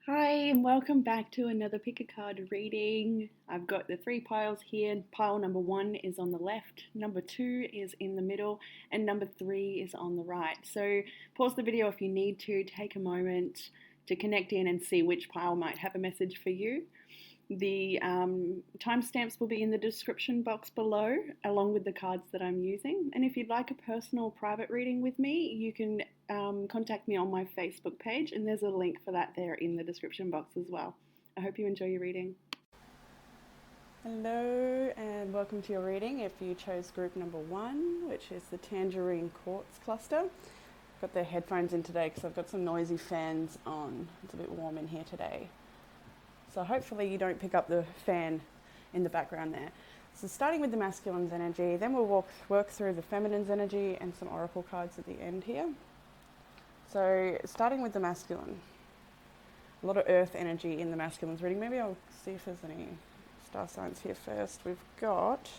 Hi, and welcome back to another pick a card reading. I've got the three piles here. Pile number 1 is on the left, number 2 is in the middle, and number 3 is on the right. So pause the video if you need to, take a moment to connect in and see which pile might have a message for you. The timestamps will be in the description box below, along with the cards that I'm using. And if you'd like a personal private reading with me, you can contact me on my Facebook page, and there's a link for that there in the description box as well. I hope you enjoy your reading. Hello, and welcome to your reading if you chose group number 1, which is the Tangerine Quartz Cluster. I've got the headphones in today because I've got some noisy fans on. It's a bit warm in here today. So hopefully you don't pick up the fan in the background there. So starting with the masculine's energy, then we'll work through the feminine's energy and some oracle cards at the end here. So starting with the masculine, a lot of earth energy in the masculine's reading. Maybe I'll see if there's any star signs here first. We've got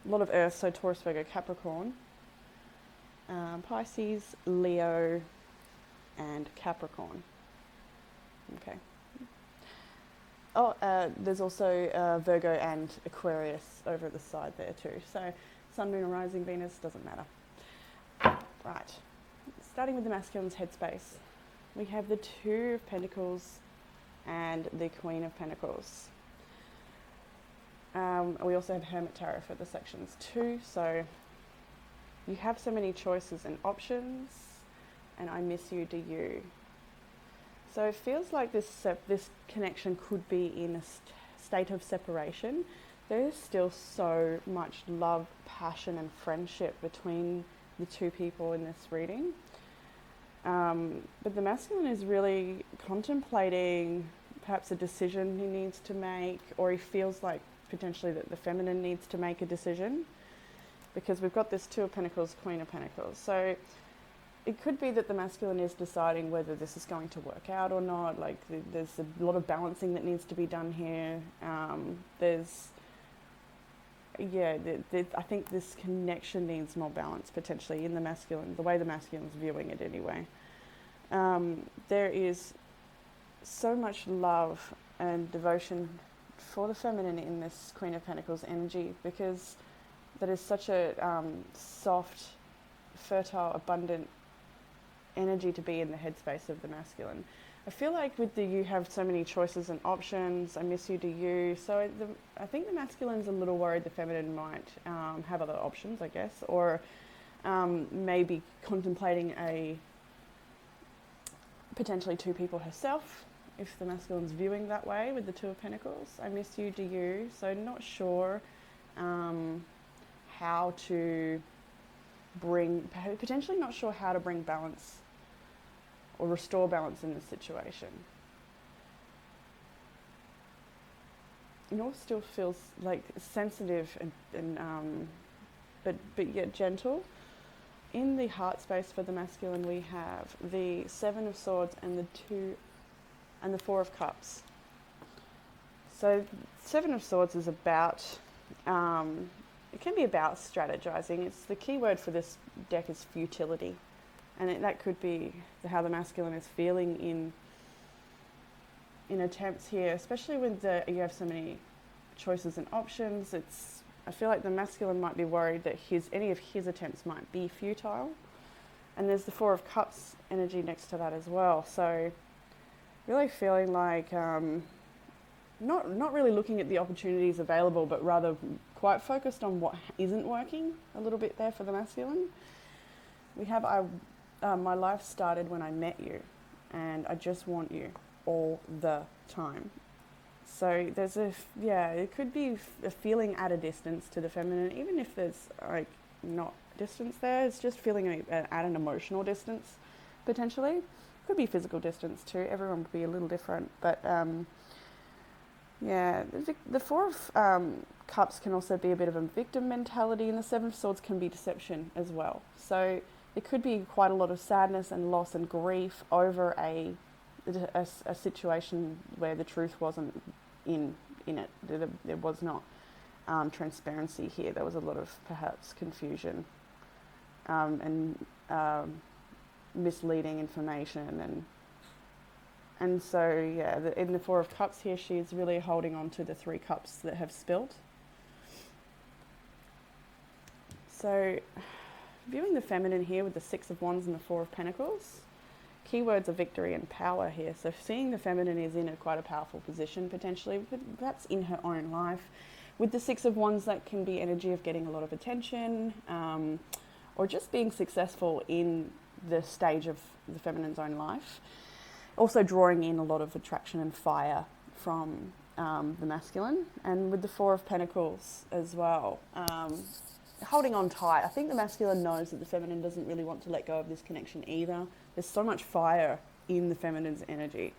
a lot of earth, so Taurus, Virgo, Capricorn, Pisces, Leo, and Capricorn. Okay. There's also Virgo and Aquarius over at the side there too. So Sun, Moon, Rising, Venus, doesn't matter. Right, starting with the masculine's headspace. We have the Two of Pentacles and the Queen of Pentacles. We also have Hermit Tarot for the sections too. So you have so many choices and options, and I miss you, do you? So it feels like this connection could be in a state of separation. There is still so much love, passion and friendship between the two people in this reading. But the masculine is really contemplating perhaps a decision he needs to make, or he feels like potentially that the feminine needs to make a decision, because we've got this Two of Pentacles, Queen of Pentacles. So it could be that the masculine is deciding whether this is going to work out or not. Like there's a lot of balancing that needs to be done here. I think this connection needs more balance potentially in the masculine, the way the masculine's viewing it anyway. There is so much love and devotion for the feminine in this Queen of Pentacles energy, because that is such a soft, fertile, abundant energy to be in the headspace of the masculine. I feel like with the you have so many choices and options, I miss you, do you? So I think the masculine's a little worried the feminine might have other options, I guess, or maybe contemplating a potentially two people herself, if the masculine's viewing that way with the Two of Pentacles. I miss you, do you? So not sure how to potentially not sure how to bring balance or restore balance in this situation. It all still feels like sensitive and but yet gentle. In the heart space for the masculine, we have the Seven of Swords and the Four of Cups. So Seven of Swords is about it can be about strategizing. It's the key word for this deck is futility. And that could be how the masculine is feeling in attempts here, especially when you have so many choices and options. I feel like the masculine might be worried that any of his attempts might be futile. And there's the Four of Cups energy next to that as well. So really feeling like not really looking at the opportunities available, but rather quite focused on what isn't working a little bit there for the masculine. We have my life started when I met you, and I just want you all the time. So there's it could be a feeling at a distance to the feminine, even if there's like not distance there. It's just feeling at an emotional distance, potentially. Could be physical distance too. Everyone would be a little different, but the Four of Cups can also be a bit of a victim mentality, and the Seven of Swords can be deception as well. So there could be quite a lot of sadness and loss and grief over a situation where the truth wasn't in it. There was not transparency here. There was a lot of perhaps confusion and misleading information, and And so, yeah, in the Four of Cups here, she's really holding on to the 3 cups that have spilt. So, viewing the feminine here with the 6 of Wands and the 4 of Pentacles, keywords are victory and power here. So seeing the feminine is in quite a powerful position potentially, but that's in her own life. With the 6 of Wands, that can be energy of getting a lot of attention, or just being successful in the stage of the feminine's own life. Also drawing in a lot of attraction and fire from the masculine. And with the 4 of Pentacles as well, holding on tight. I think the masculine knows that the feminine doesn't really want to let go of this connection either. There's so much fire in the feminine's energy,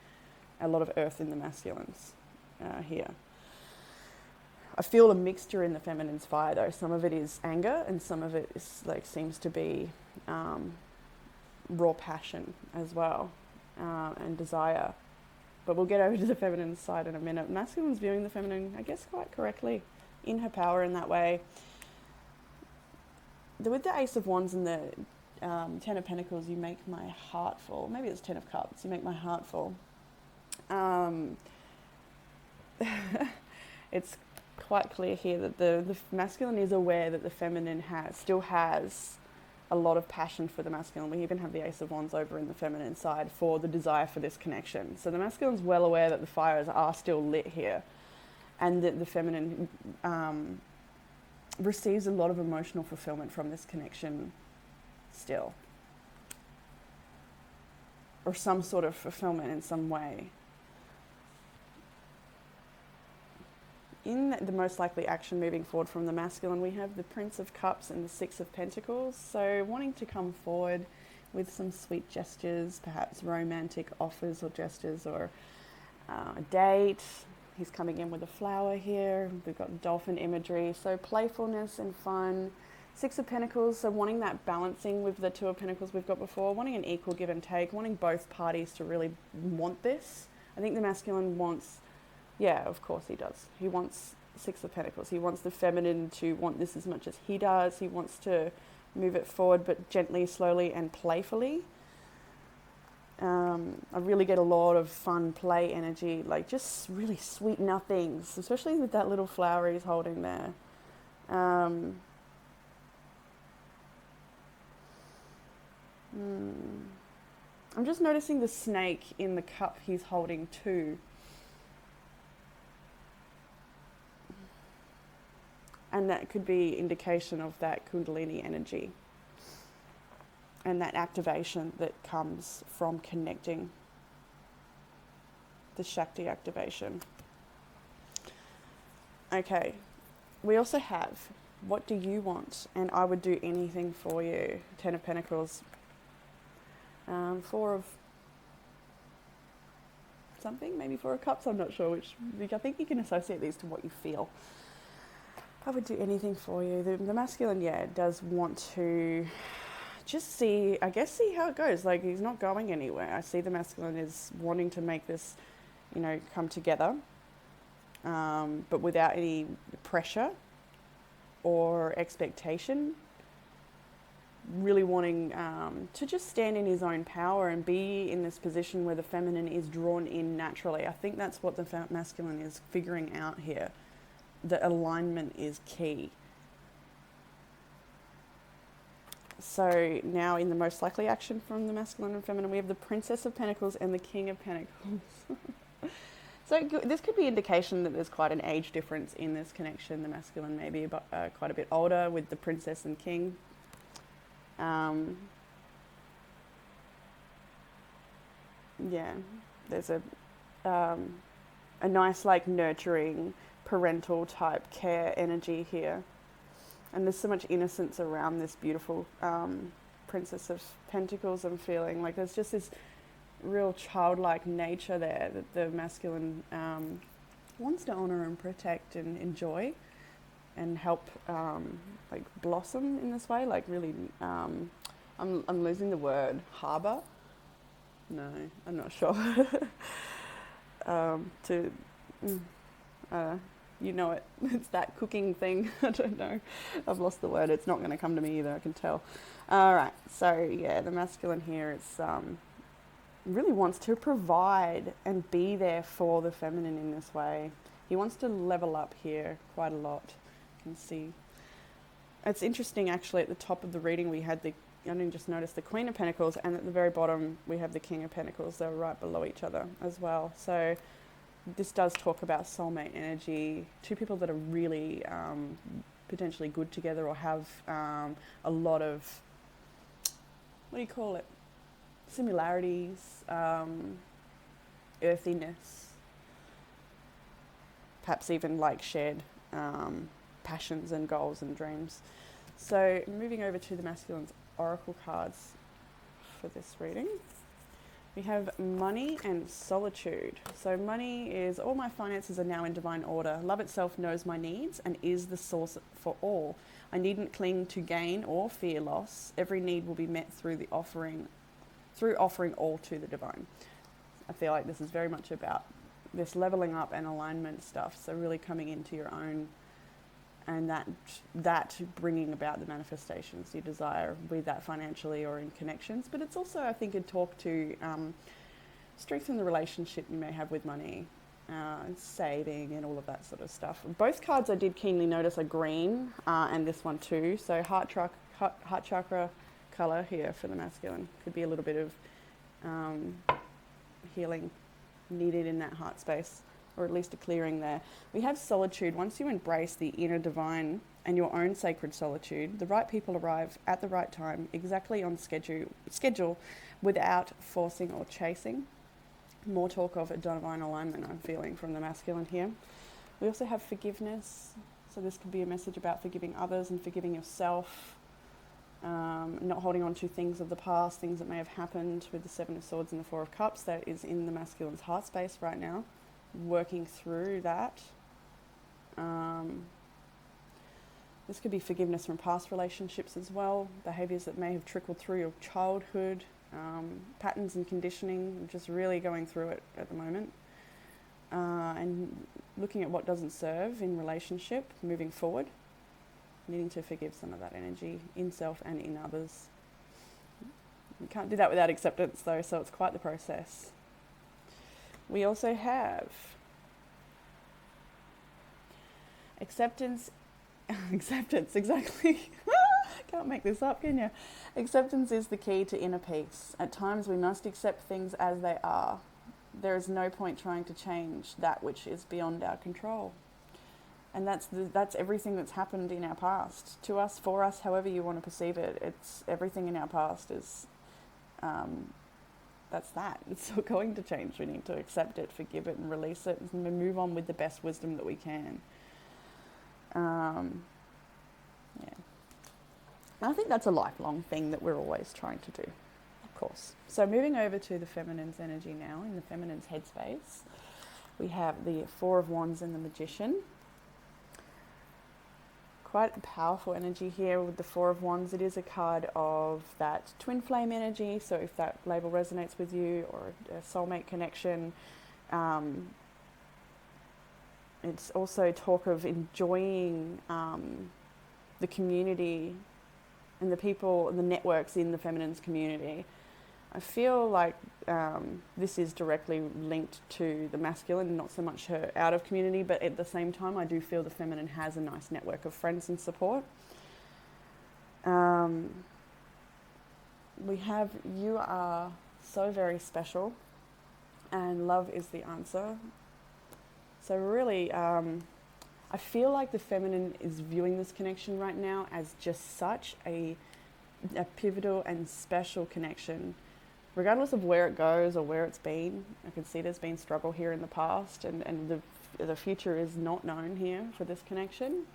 a lot of earth in the masculine's here. I feel a mixture in the feminine's fire though. Some of it is anger and some of it is seems to be raw passion as well, and desire. But we'll get over to the feminine side in a minute. Masculine's viewing the feminine, I guess, quite correctly in her power in that way. With the Ace of Wands and the 10 of Pentacles, you make my heart full. Maybe it's 10 of Cups. You make my heart full. It's quite clear here that the masculine is aware that the feminine still has a lot of passion for the masculine. We even have the Ace of Wands over in the feminine side for the desire for this connection. So the masculine's well aware that the fires are still lit here, and that the feminine receives a lot of emotional fulfillment from this connection still, or some sort of fulfillment in some way. In the most likely action moving forward from the masculine, we have the Prince of Cups and the 6 of Pentacles. So wanting to come forward with some sweet gestures, perhaps romantic offers or gestures, or a date. He's coming in with a flower here. We've got dolphin imagery. So playfulness and fun. 6 of Pentacles, so wanting that balancing with the 2 of Pentacles we've got before, wanting an equal give and take, wanting both parties to really want this. I think the masculine wants, yeah, of course he does. He wants 6 of Pentacles. He wants the feminine to want this as much as he does. He wants to move it forward, but gently, slowly, and playfully. I really get a lot of fun play energy, like just really sweet nothings, especially with that little flower he's holding there. I'm just noticing the snake in the cup he's holding too. And that could be indication of that Kundalini energy and that activation that comes from connecting, the Shakti activation. Okay, we also have, what do you want? And I would do anything for you. 10 of Pentacles. 4 of something, maybe 4 of Cups, I'm not sure which. I think you can associate these to what you feel. I would do anything for you. The masculine, yeah, does want to just see how it goes. Like, he's not going anywhere. I see the masculine is wanting to make this, come together, but without any pressure or expectation. Really wanting to just stand in his own power and be in this position where the feminine is drawn in naturally. I think that's what the masculine is figuring out here. The alignment is key. So now in the most likely action from the masculine and feminine, we have the Princess of Pentacles and the King of Pentacles. So this could be indication that there's quite an age difference in this connection. The masculine may be quite a bit older with the Princess and King. Yeah, there's a nice nurturing parental type care energy here, and there's so much innocence around this beautiful Princess of Pentacles. I'm feeling like there's just this real childlike nature there that the masculine wants to honor and protect and enjoy and help blossom in this way. Like really, I'm losing the word, harbor. No, I'm not sure. You know it. It's that cooking thing. I don't know. I've lost the word. It's not going to come to me either, I can tell. All right. So, yeah, the masculine here is really wants to provide and be there for the feminine in this way. He wants to level up here quite a lot. You can see. It's interesting actually, at the top of the reading we had I didn't just notice the Queen of Pentacles, and at the very bottom we have the King of Pentacles. They're right below each other as well. So this does talk about soulmate energy, two people that are really potentially good together, or have a lot of, what do you call it, similarities, earthiness, perhaps even like shared passions and goals and dreams. So moving over to the masculine's oracle cards for this reading, we have money and solitude. So money is, all my finances are now in divine order. Love itself knows my needs and is the source for all. I needn't cling to gain or fear loss. Every need will be met through offering all to the divine. I feel like this is very much about this leveling up and alignment stuff. So really coming into your own, and that bringing about the manifestations you desire, be that financially or in connections. But it's also, I think, a talk to strengthen the relationship you may have with money, saving and all of that sort of stuff. Both cards I did keenly notice are green, and this one too. So heart chakra colour here for the masculine. Could be a little bit of healing needed in that heart space, or at least a clearing there. We have solitude. Once you embrace the inner divine and your own sacred solitude, the right people arrive at the right time, exactly on schedule, without forcing or chasing. More talk of a divine alignment I'm feeling from the masculine here. We also have forgiveness. So this could be a message about forgiving others and forgiving yourself. Not holding on to things of the past, things that may have happened, with the Seven of Swords and the Four of Cups. That is in the masculine's heart space right now. Working through that. This could be forgiveness from past relationships as well, behaviours that may have trickled through your childhood, patterns and conditioning, just really going through it at the moment, and looking at what doesn't serve in relationship, moving forward, needing to forgive some of that energy in self and in others. You can't do that without acceptance though, so it's quite the process. We also have acceptance, exactly. Can't make this up, can you? Acceptance is the key to inner peace. At times we must accept things as they are. There is no point trying to change that which is beyond our control. And that's everything that's happened in our past. To us, for us, however you want to perceive it, it's everything in our past is... that's that. It's still going to change. We need to accept it, forgive it, and release it, and move on with the best wisdom that we can. Yeah. And I think that's a lifelong thing that we're always trying to do, of course. So moving over to the feminine's energy now, in the feminine's headspace, we have the Four of Wands and the Magician. Quite a powerful energy here with the Four of Wands. It is a card of that twin flame energy, so if that label resonates with you, or a soulmate connection, it's also talk of enjoying the community and the people and the networks in the feminine's community. I feel like this is directly linked to the masculine, not so much her out of community, but at the same time I do feel the feminine has a nice network of friends and support. We have, you are so very special and love is the answer. So really, I feel like the feminine is viewing this connection right now as just such a pivotal and special connection. Regardless of where it goes or where it's been, I can see there's been struggle here in the past, and the future is not known here for this connection.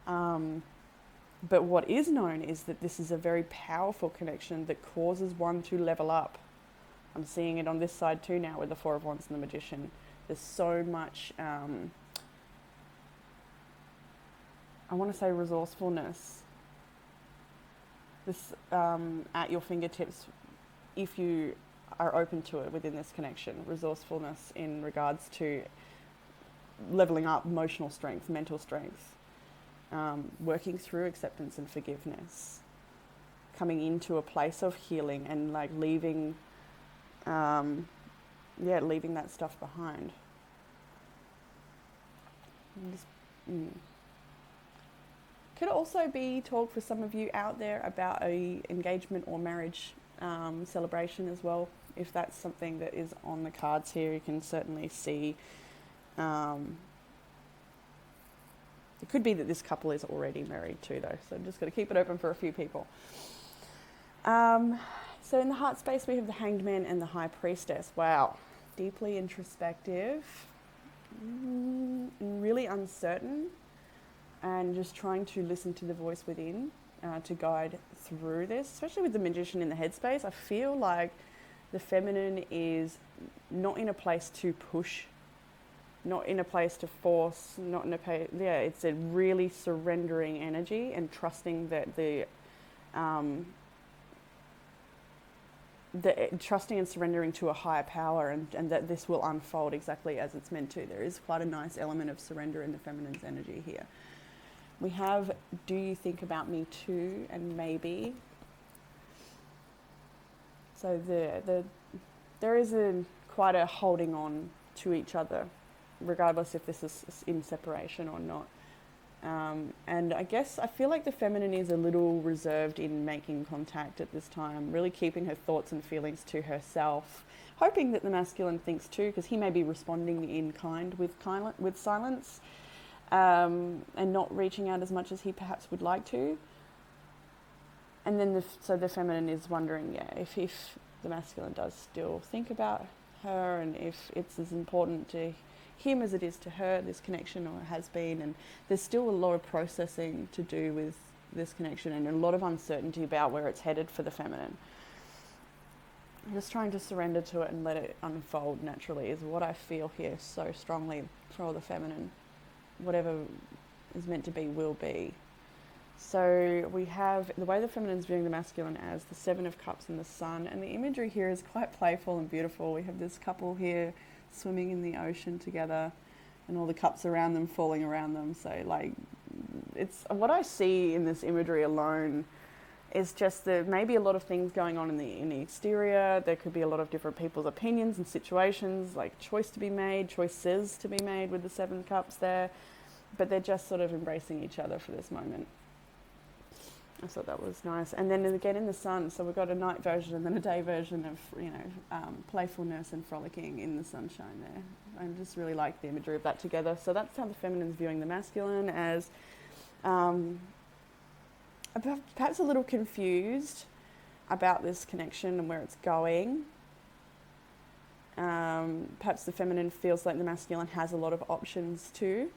But what is known is that this is a very powerful connection that causes one to level up. I'm seeing it on this side too now with the Four of Wands and the Magician. There's so much, I want to say resourcefulness. This at your fingertips, if you are open to it within this connection. Resourcefulness in regards to leveling up emotional strength, mental strength, working through acceptance and forgiveness, coming into a place of healing and like leaving leaving that stuff behind. Could also be talk for some of you out there about a engagement or marriage celebration as well. If that's something that is on the cards here, you can certainly see. It could be that this couple is already married too, though. So I'm just going to keep it open for a few people. So in the heart space, we have the Hanged Man and the High Priestess. Wow, deeply introspective, really uncertain, and just trying to listen to the voice within to guide through this, especially with the Magician in the headspace. I feel like the feminine is not in a place to push, not in a place to force, not in a place, it's a really surrendering energy and trusting that trusting and surrendering to a higher power, and that this will unfold exactly as it's meant to. There is quite a nice element of surrender in the feminine's energy here. We have, do you think about me too, and maybe. So there is quite a holding on to each other, regardless if this is in separation or not. And I guess I feel like the feminine is a little reserved in making contact at this time, really keeping her thoughts and feelings to herself, hoping that the masculine thinks too, because he may be responding in kind with silence, and not reaching out as much as he perhaps would like to. And then so the feminine is wondering, if the masculine does still think about her, and if it's as important to him as it is to her, this connection, or has been. And there's still a lot of processing to do with this connection, and a lot of uncertainty about where it's headed for the feminine. Just trying to surrender to it and let it unfold naturally is what I feel here so strongly for the feminine. Whatever is meant to be will be. So we have the way the feminine's viewing the masculine as the Seven of Cups and the Sun, and the imagery here is quite playful and beautiful. We have this couple here swimming in the ocean together, and all the cups around them falling around them. So like, it's what I see in this imagery alone is just that maybe a lot of things going on in the exterior. There could be a lot of different people's opinions and situations, like choices to be made with the Seven Cups there, but they're just sort of embracing each other for this moment. I thought that was nice. And then again in the sun, so we've got a night version and then a day version of, playfulness and frolicking in the sunshine there. I just really like the imagery of that together. So that's how the feminine's viewing the masculine, as perhaps a little confused about this connection and where it's going. Perhaps the feminine feels like the masculine has a lot of options too.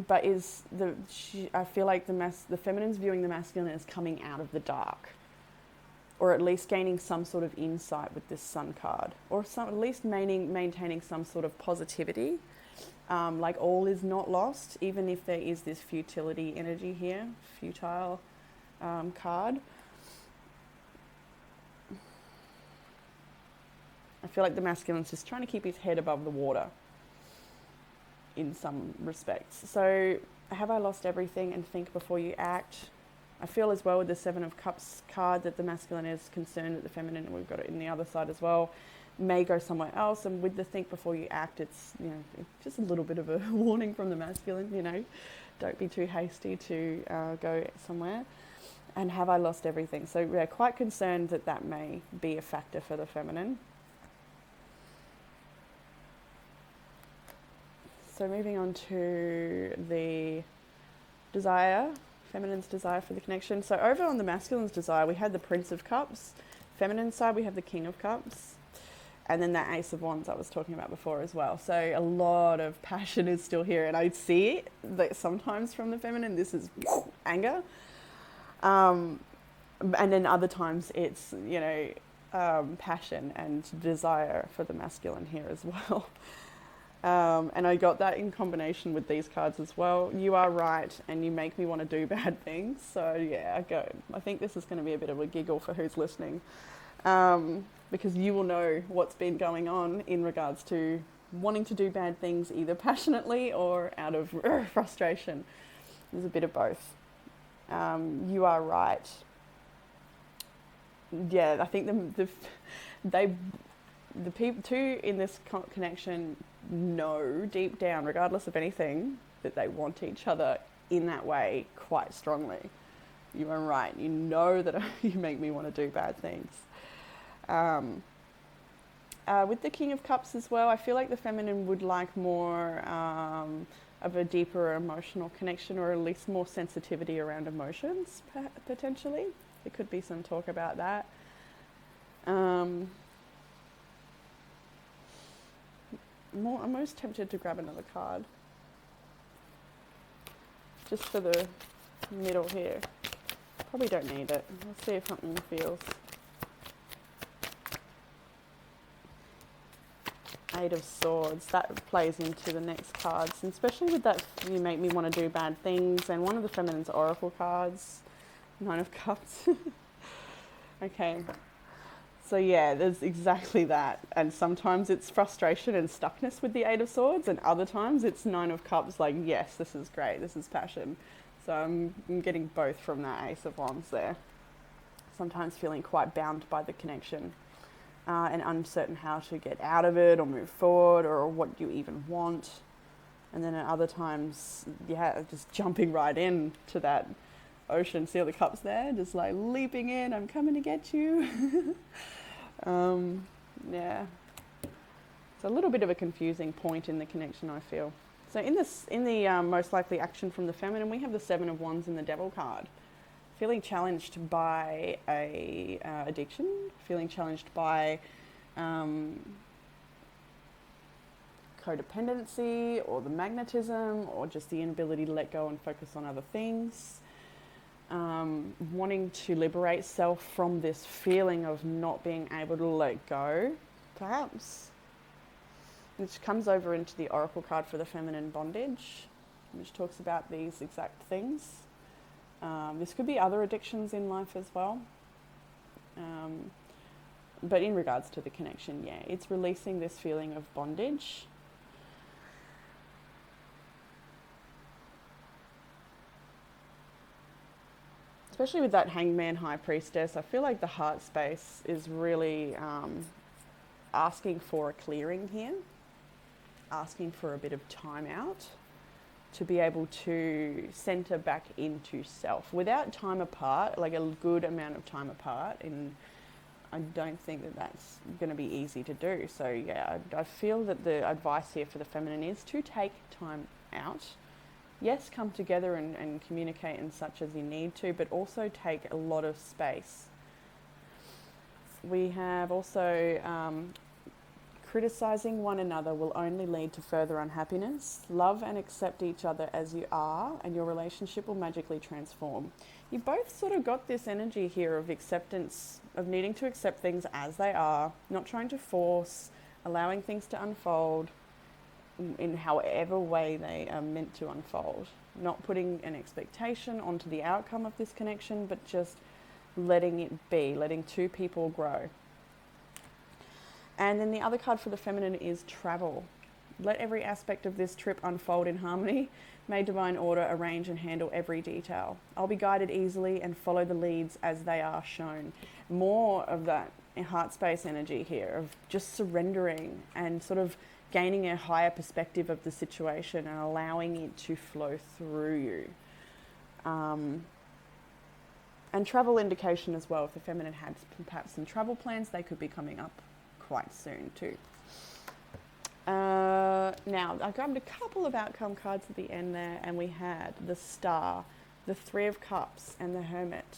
But I feel like the feminine's viewing the masculine as coming out of the dark, or at least gaining some sort of insight with this Sun card, or at least maintaining some sort of positivity, like all is not lost, even if there is this futility energy here, futile card. I feel like the masculine's just trying to keep his head above the water in some respects. So have I lost everything, and think before you act? I feel as well with the Seven of Cups card that the masculine is concerned that the feminine, and we've got it in the other side as well, may go somewhere else. And with the think before you act, it's just a little bit of a warning from the masculine, don't be too hasty to go somewhere. And have I lost everything? So we're quite concerned that may be a factor for the feminine. So moving on to the desire, feminine's desire for the connection. So over on the masculine's desire, we had the Prince of Cups. Feminine side, we have the King of Cups. And then that Ace of Wands I was talking about before as well. So a lot of passion is still here. And I see it that sometimes from the feminine, this is anger. And then other times it's, passion and desire for the masculine here as well. And I got that in combination with these cards as well. You are right, and you make me want to do bad things. So yeah, I think this is going to be a bit of a giggle for who's listening, because you will know what's been going on in regards to wanting to do bad things, either passionately or out of frustration. There's a bit of both. You are right. yeah, I think the people two in this connection know deep down, regardless of anything, that they want each other in that way quite strongly. You are right. You know that you make me want to do bad things. With the King of Cups as well, I feel like the feminine would like more of a deeper emotional connection, or at least more sensitivity around emotions, potentially. There could be some talk about that. I'm most tempted to grab another card, just for the middle here. Probably don't need it. Let's see if something feels. Eight of Swords, that plays into the next cards, and especially with that, you make me want to do bad things, and one of the feminine's oracle cards, Nine of Cups. Okay, so yeah, there's exactly that, and sometimes it's frustration and stuckness with the Eight of Swords, and other times it's Nine of Cups, like, yes, this is great, this is passion. So I'm getting both from that Ace of Wands there. Sometimes feeling quite bound by the connection. And uncertain how to get out of it or move forward, or what you even want. And then at other times, yeah, just jumping right in to that ocean. See all the cups there? Just like leaping in, I'm coming to get you. Yeah. It's a little bit of a confusing point in the connection, I feel. So in the most likely action from the feminine, we have the Seven of Wands and the Devil card. Feeling challenged by a addiction, feeling challenged by codependency, or the magnetism, or just the inability to let go and focus on other things. Wanting to liberate self from this feeling of not being able to let go, perhaps. Which comes over into the Oracle card for the feminine, Bondage, which talks about these exact things. This could be other addictions in life as well. But in regards to the connection, yeah, it's releasing this feeling of bondage. Especially with that Hangman High Priestess, I feel like the heart space is really asking for a clearing here, asking for a bit of time out, to be able to center back into self without time apart, like a good amount of time apart. And I don't think that that's going to be easy to do. So yeah, I feel that the advice here for the feminine is to take time out. Yes, come together and communicate and such as you need to, but also take a lot of space. We have also criticizing one another will only lead to further unhappiness. Love and accept each other as you are, and your relationship will magically transform. You both sort of got this energy here of acceptance, of needing to accept things as they are, not trying to force, allowing things to unfold in however way they are meant to unfold. Not putting an expectation onto the outcome of this connection, but just letting it be, letting two people grow. And then the other card for the feminine is travel. Let every aspect of this trip unfold in harmony. May divine order arrange and handle every detail. I'll be guided easily and follow the leads as they are shown. More of that heart space energy here of just surrendering and sort of gaining a higher perspective of the situation and allowing it to flow through you. And travel indication as well. If the feminine had perhaps some travel plans, they could be coming up quite soon too. Now, I grabbed a couple of outcome cards at the end there, and we had the Star, the Three of Cups, and the Hermit.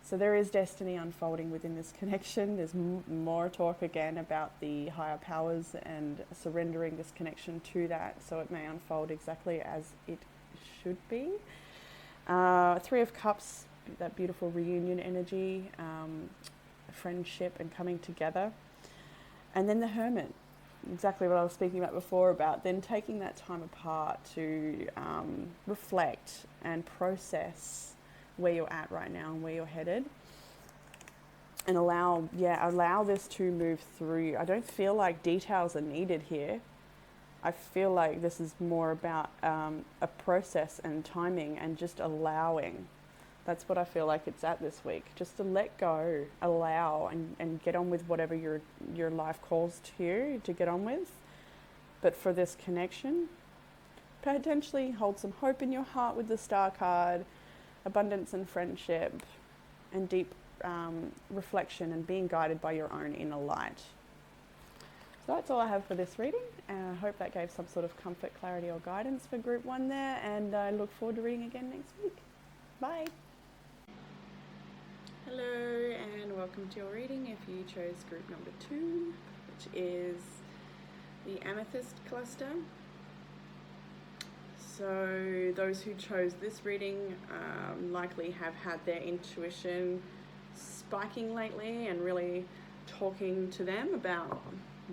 So there is destiny unfolding within this connection. There's more talk again about the higher powers and surrendering this connection to that, so it may unfold exactly as it should be. Three of Cups, that beautiful reunion energy, friendship and coming together. And then the Hermit, exactly what I was speaking about before, about then taking that time apart to reflect and process where you're at right now and where you're headed, and allow this to move through. I don't feel like details are needed here. I feel like this is more about a process and timing and just allowing That's what I feel like it's at this week. Just to let go, allow, and get on with whatever your life calls to you to get on with. But for this connection, potentially hold some hope in your heart with the Star card, abundance and friendship, and deep reflection and being guided by your own inner light. So that's all I have for this reading. I hope that gave some sort of comfort, clarity or guidance for group 1 there, and I look forward to reading again next week. Bye. Hello and welcome to your reading if you chose group number 2, which is the Amethyst cluster. So those who chose this reading likely have had their intuition spiking lately and really talking to them about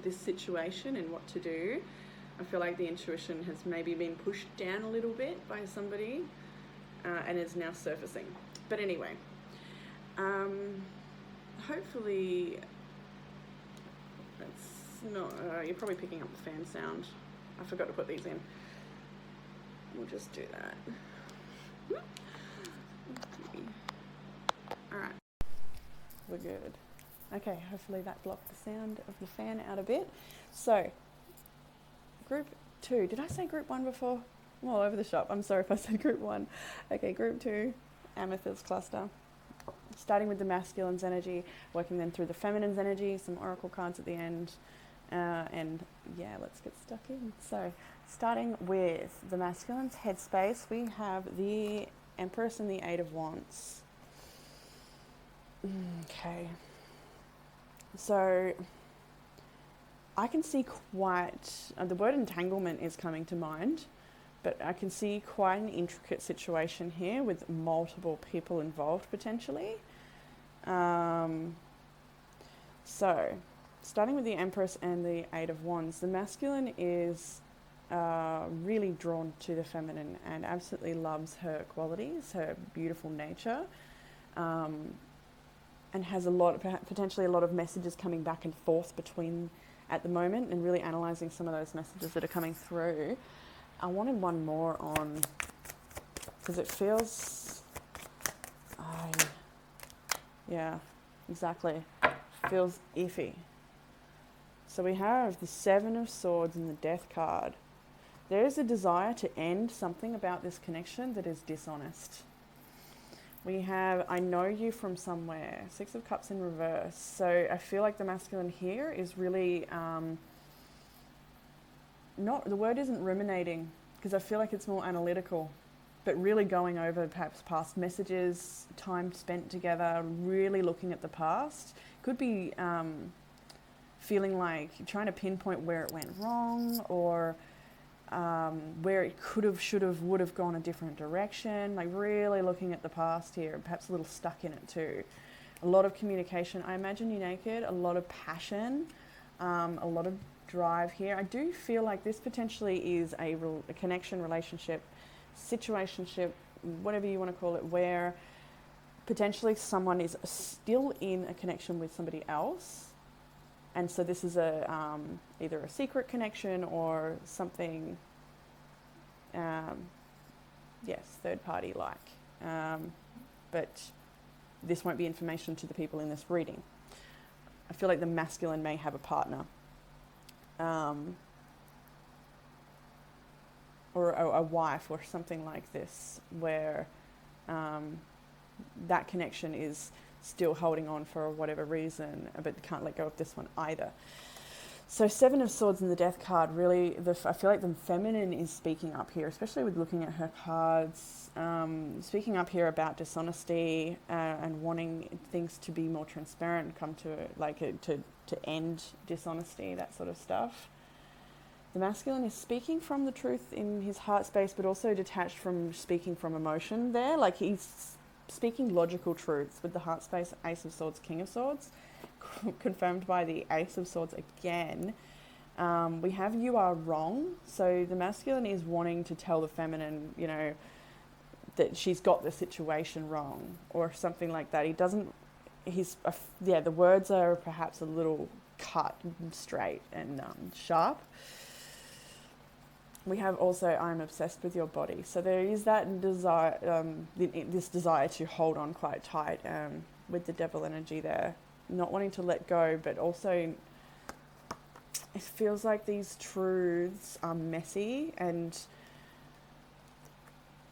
this situation and what to do. I feel like the intuition has maybe been pushed down a little bit by somebody and is now surfacing. But anyway, hopefully that's not, you're probably picking up the fan sound. I forgot to put these in. We'll just do that. Alright. We're good. Okay, hopefully that blocked the sound of the fan out a bit. So, group 2. Did I say group 1 before? I'm all over the shop. I'm sorry if I said group 1. Okay, group 2, Amethyst cluster. Starting with the masculine's energy, working then through the feminine's energy, some oracle cards at the end. And yeah, let's get stuck in. So, starting with the masculine's headspace, we have the Empress and the Eight of Wands. Okay. So, I can see quite, the word entanglement is coming to mind, but I can see quite an intricate situation here with multiple people involved potentially. So, starting with the Empress and the Eight of Wands, the masculine is really drawn to the feminine and absolutely loves her qualities, her beautiful nature, and has potentially a lot of messages coming back and forth between at the moment, and really analysing some of those messages that are coming through. I wanted one more on, because it feels, yeah, exactly, feels iffy. So we have the Seven of Swords and the Death card. There is a desire to end something about this connection that is dishonest. We have, I know you from somewhere, Six of Cups in reverse. So I feel like the masculine here is really, the word isn't ruminating, because I feel like it's more analytical, but really going over perhaps past messages, time spent together, really looking at the past. Could be feeling like you're trying to pinpoint where it went wrong, or where it could have, should have, would have gone a different direction, like really looking at the past here, perhaps a little stuck in it too. A lot of communication, I imagine you naked, a lot of passion, a lot of drive here. I do feel like this potentially is a connection, relationship, situationship, whatever you want to call it, where potentially someone is still in a connection with somebody else. And so this is a either a secret connection or something, yes, third party like. But this won't be information to the people in this reading. I feel like the masculine may have a partner. Or a wife or something like this, where that connection is still holding on for whatever reason, but can't let go of this one either. So Seven of Swords and the Death card, really, I feel like the feminine is speaking up here, especially with looking at her cards, speaking up here about dishonesty and wanting things to be more transparent, come to like to end dishonesty, that sort of stuff. The masculine is speaking from the truth in his heart space, but also detached from speaking from emotion there. Like he's speaking logical truths with the heart space, Ace of Swords, King of Swords, confirmed by the Ace of Swords again. We have you are wrong. So the masculine is wanting to tell the feminine, you know, that she's got the situation wrong or something like that. He doesn't, the words are perhaps a little cut straight and sharp. We have also, I'm obsessed with your body. So there is that desire, this desire to hold on quite tight with the devil energy there. Not wanting to let go, but also it feels like these truths are messy and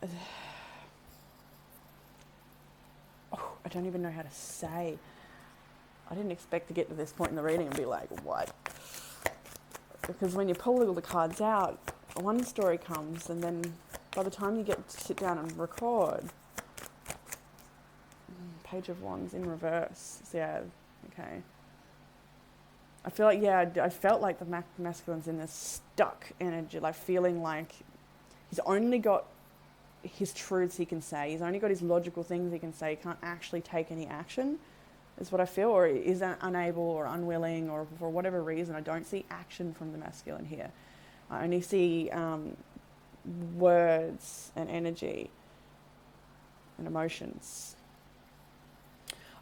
I don't even know how to say. I didn't expect to get to this point in the reading and be like, what? Because when you pull all the cards out, one story comes, and then by the time you get to sit down and record, Page of Wands in reverse. So yeah, okay. I feel like, I felt like the masculine's in this stuck energy, like feeling like he's only got his truths he can say. He's only got his logical things he can say. He can't actually take any action, is what I feel, or is unable or unwilling, or for whatever reason. I don't see action from the masculine here. I only see words and energy and emotions.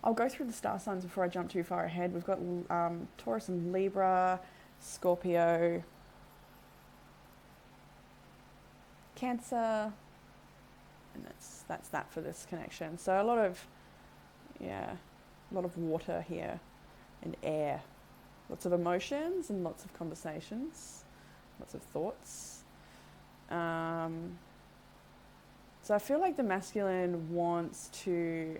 I'll go through the star signs before I jump too far ahead. We've got Taurus and Libra, Scorpio, Cancer, and that's that for this connection. So a lot of water here and air. Lots of emotions and lots of conversations, lots of thoughts. So I feel like the masculine wants to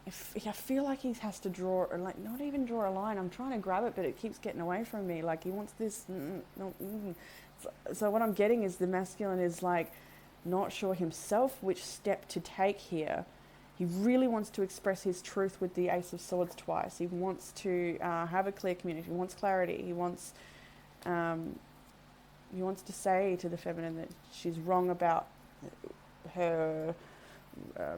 I feel like he has to draw, or like not even draw a line. I'm trying to grab it, but it keeps getting away from me. Like he wants this. So what I'm getting is the masculine is like not sure himself which step to take here. He really wants to express his truth with the Ace of Swords twice. He wants to have a clear communication. He wants clarity. He wants to say to the feminine that she's wrong about her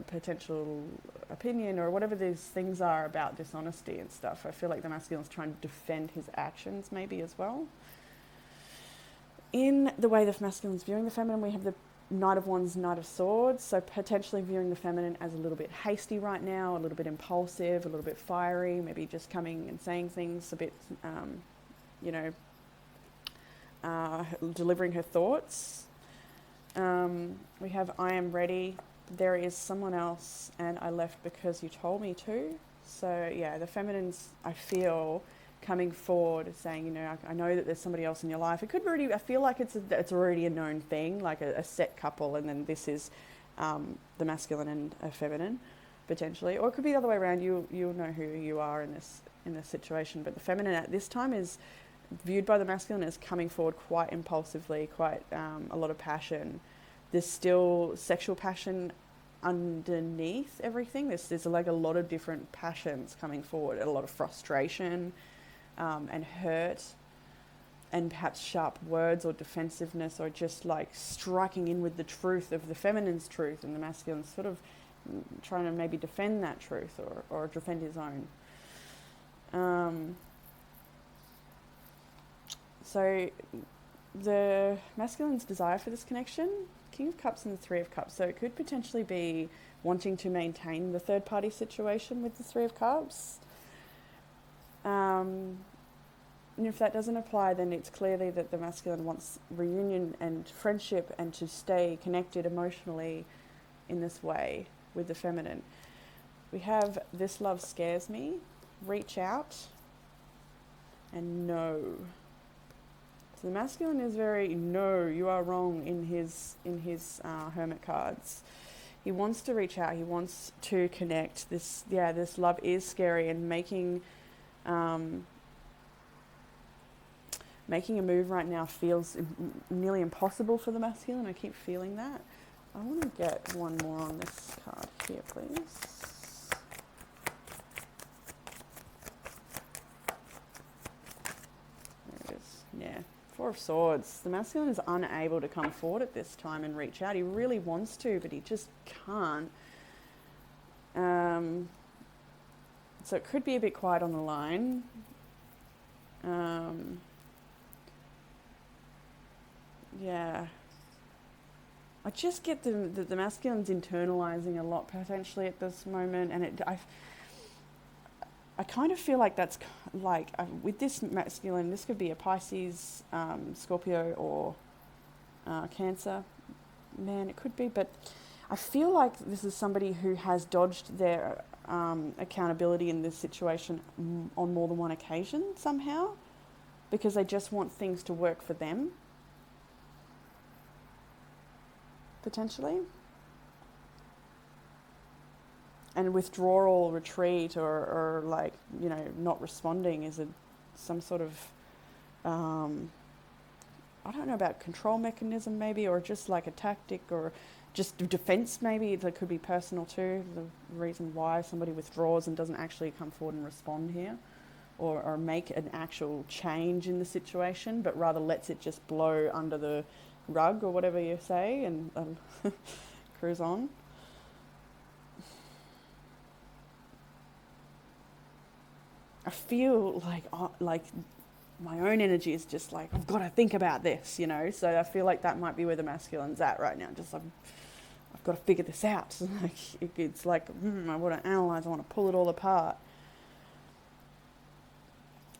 potential opinion, or whatever these things are about dishonesty and stuff. I feel like the masculine's trying to defend his actions maybe as well. In the way the masculine's viewing the feminine, we have the Knight of Wands, Knight of Swords, so potentially viewing the feminine as a little bit hasty right now, a little bit impulsive, a little bit fiery, maybe just coming and saying things a bit, delivering her thoughts. We have I am ready. There is someone else, and I left because you told me to. So yeah, the feminine's, I feel, coming forward saying, I know that there's somebody else in your life. It could already, I feel like it's already a known thing, like a set couple, and then this is the masculine and a feminine, potentially. Or it could be the other way around. You'll know who you are in this situation. But the feminine at this time is viewed by the masculine as coming forward quite impulsively, quite a lot of passion. There's still sexual passion underneath everything. There's like a lot of different passions coming forward, a lot of frustration and hurt, and perhaps sharp words or defensiveness, or just like striking in with the truth of the feminine's truth, and the masculine sort of trying to maybe defend that truth or defend his own. So the masculine's desire for this connection, King of Cups and the Three of Cups. So it could potentially be wanting to maintain the third party situation with the Three of Cups. And if that doesn't apply, then it's clearly that the masculine wants reunion and friendship and to stay connected emotionally in this way with the feminine. We have this love scares me, reach out, and no. So the masculine is very, no, you are wrong in his hermit cards. He wants to reach out. He wants to connect. This love is scary, and making a move right now feels nearly impossible for the masculine. I keep feeling that. I want to get one more on this card here, please. There it is. Yeah. Four of Swords. The masculine is unable to come forward at this time and reach out. He really wants to, but he just can't. So it could be a bit quiet on the line. Yeah. I just get the masculine's internalizing a lot potentially at this moment, and I I kind of feel like that's like with this masculine, this could be a Pisces, Scorpio, or Cancer. Man, it could be, but I feel like this is somebody who has dodged their accountability in this situation on more than one occasion somehow, because they just want things to work for them, potentially. And withdrawal, retreat, or like, you know, not responding is some sort of, I don't know about control mechanism maybe, or just like a tactic, or just defense maybe. That could be personal too, the reason why somebody withdraws and doesn't actually come forward and respond here, or make an actual change in the situation, but rather lets it just blow under the rug or whatever you say, and cruise on. I feel like my own energy is just like, I've got to think about this, you know. So I feel like that might be where the masculine's at right now. Just like, I've got to figure this out. Like it's like, I want to analyze. I want to pull it all apart.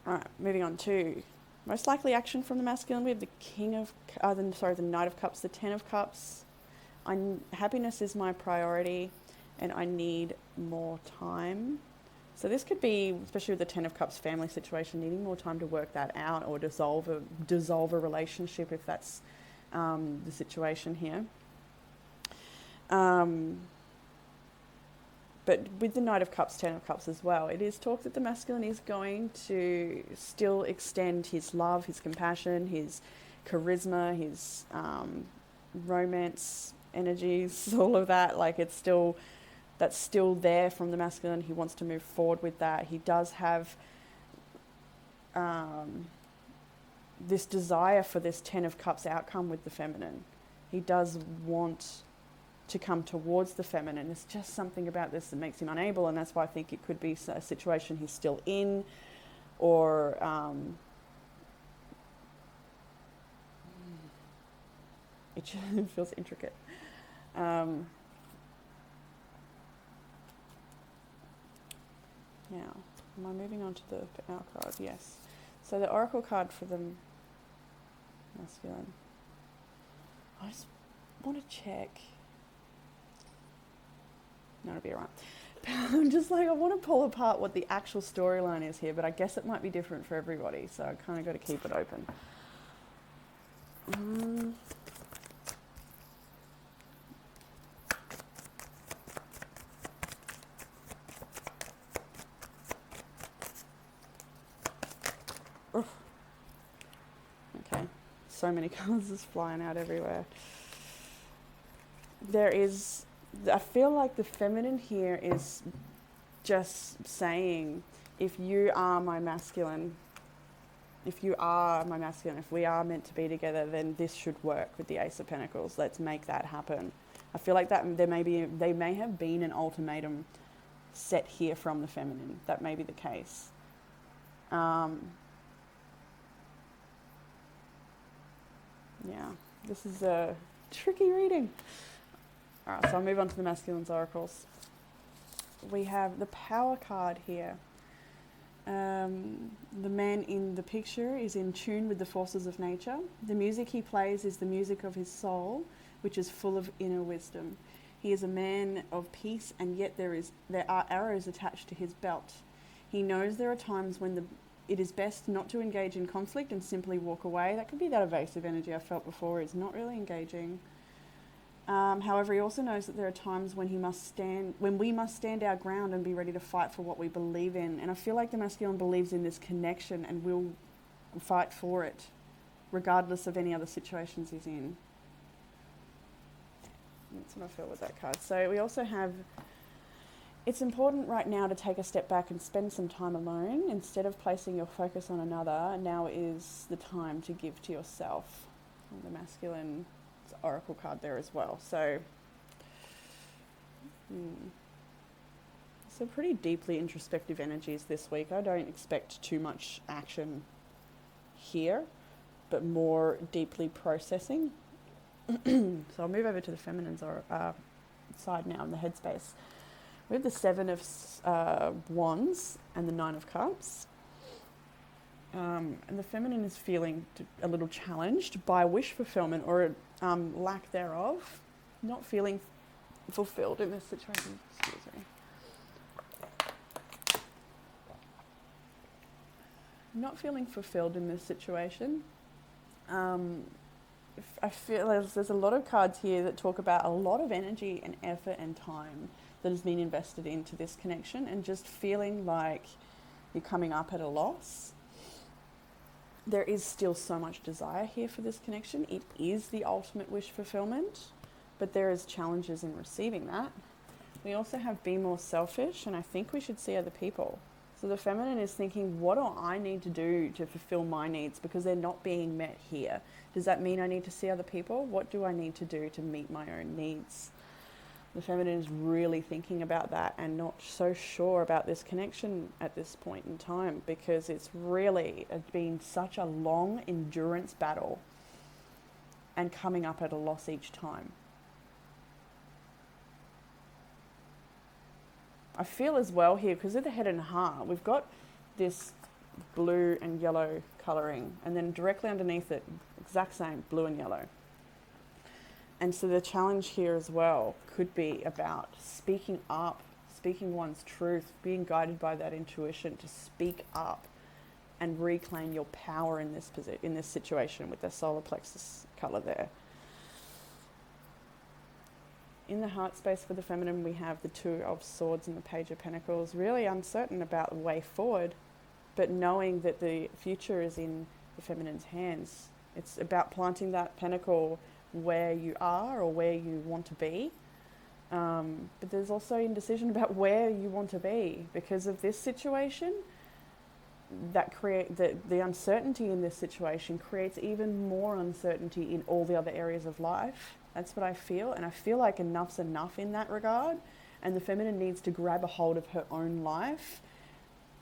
All right, moving on to most likely action from the masculine. We have the Knight of Cups, the Ten of Cups. Happiness is my priority, and I need more time. So this could be, especially with the Ten of Cups family situation, needing more time to work that out, or dissolve a relationship if that's the situation here. But with the Knight of Cups, Ten of Cups as well, it is talk that the masculine is going to still extend his love, his compassion, his charisma, his romance energies, all of that. Like that's still there from the masculine. He wants to move forward with that. He does have this desire for this Ten of Cups outcome with the feminine. He does want to come towards the feminine. It's just something about this that makes him unable, and that's why I think it could be a situation he's still in, or it just feels intricate. Now, am I moving on to the Power card? Yes. So the Oracle card for the masculine. I just want to check. No, it'll be alright. I'm just like, I want to pull apart what the actual storyline is here, but I guess it might be different for everybody, so I kind of got to keep it open. Okay, so many colours is flying out everywhere. I feel like the feminine here is just saying, if you are my masculine, if we are meant to be together, then this should work with the Ace of Pentacles. Let's make that happen. I feel like that they may have been an ultimatum set here from the feminine. That may be the case. Yeah, this is a tricky reading. All right, so I'll move on to the masculine's oracles. We have the Power card here. The man in the picture is in tune with the forces of nature. The music he plays is the music of his soul, which is full of inner wisdom. He is a man of peace, and yet there are arrows attached to his belt. He knows there are times when it is best not to engage in conflict and simply walk away. That could be that evasive energy I felt before. It's not really engaging. However, he also knows that there are times when we must stand our ground and be ready to fight for what we believe in. And I feel like the masculine believes in this connection and will fight for it, regardless of any other situations he's in. That's what I feel with that card. So we also have, it's important right now to take a step back and spend some time alone. Instead of placing your focus on another, now is the time to give to yourself. And the masculine oracle card there as well. So some pretty deeply introspective energies this week. I don't expect too much action here, but more deeply processing. So I'll move over to the feminine's side now in the headspace. We have the Seven of Wands and the Nine of Cups. And the feminine is feeling a little challenged by wish fulfillment or lack thereof, not feeling fulfilled in this situation. Excuse me. Not feeling fulfilled in this situation. I feel there's a lot of cards here that talk about a lot of energy and effort and time that has been invested into this connection, and just feeling like you're coming up at a loss. There is still so much desire here for this connection. It is the ultimate wish fulfillment, but there is challenges in receiving that. We also have be more selfish, and I think we should see other people. So the feminine is thinking, what do I need to do to fulfill my needs because they're not being met here? Does that mean I need to see other people? What do I need to do to meet my own needs? The feminine is really thinking about that and not so sure about this connection at this point in time, because it's really been such a long endurance battle and coming up at a loss each time. I feel as well here, because of the head and heart, we've got this blue and yellow colouring, and then directly underneath it, exact same, blue and yellow. And so the challenge here as well could be about speaking up, speaking one's truth, being guided by that intuition to speak up and reclaim your power in this situation with the solar plexus colour there. In the heart space for the feminine, we have the Two of Swords and the Page of Pentacles, really uncertain about the way forward, but knowing that the future is in the feminine's hands. It's about planting that pentacle where you are or where you want to be. But there's also indecision about where you want to be because of this situation. That the uncertainty in this situation creates even more uncertainty in all the other areas of life. That's what I feel, and I feel like enough's enough in that regard, and the feminine needs to grab a hold of her own life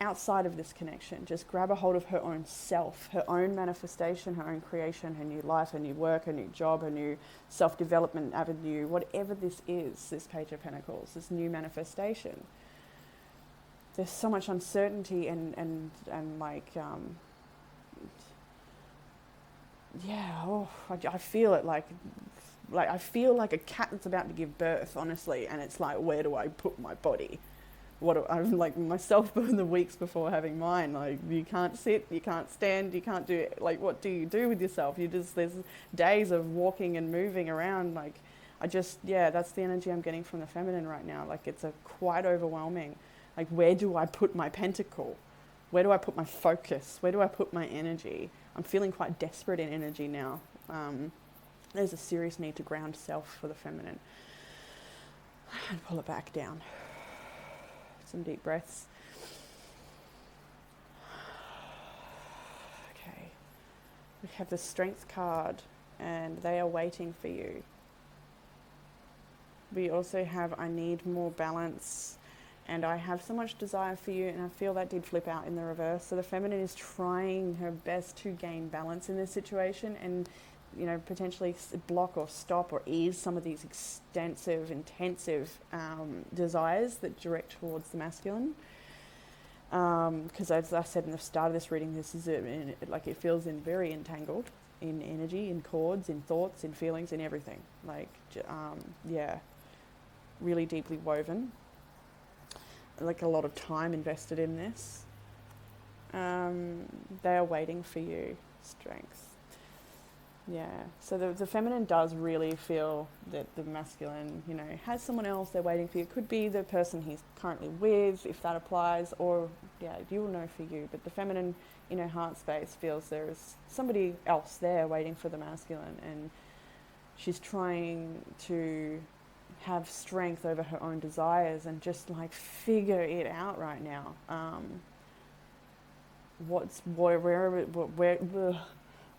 outside of this connection. Just grab a hold of her own self, her own manifestation, her own creation, her new life, her new work, her new job, her new self-development avenue, whatever this is, this Page of Pentacles, this new manifestation. There's so much uncertainty and like, I feel it like I feel like a cat that's about to give birth, honestly, and it's like, where do I put my body? I'm like myself in the weeks before having mine, like you can't sit, you can't stand, you can't do, like what do you do with yourself? There's days of walking and moving around, like that's the energy I'm getting from the feminine right now. Like it's quite overwhelming. Like where do I put my pentacle? Where do I put my focus? Where do I put my energy? I'm feeling quite desperate in energy now. There's a serious need to ground self for the feminine and pull it back down. Some deep breaths. Okay. We have the Strength card, and they are waiting for you. We also have I need more balance, and I have so much desire for you, and I feel that did flip out in the reverse. So the feminine is trying her best to gain balance in this situation and, potentially block or stop or ease some of these extensive, intensive desires that direct towards the masculine. Because as I said in the start of this reading, this is it feels very entangled in energy, in cords, in thoughts, in feelings, in everything. Really deeply woven. Like a lot of time invested in this. They are waiting for you. Strength. Yeah, so the feminine does really feel that the masculine, has someone else, they're waiting for you. It could be the person he's currently with, if that applies, or, you will know for you. But the feminine, in her heart space, feels there is somebody else there waiting for the masculine, and she's trying to have strength over her own desires and just, figure it out right now.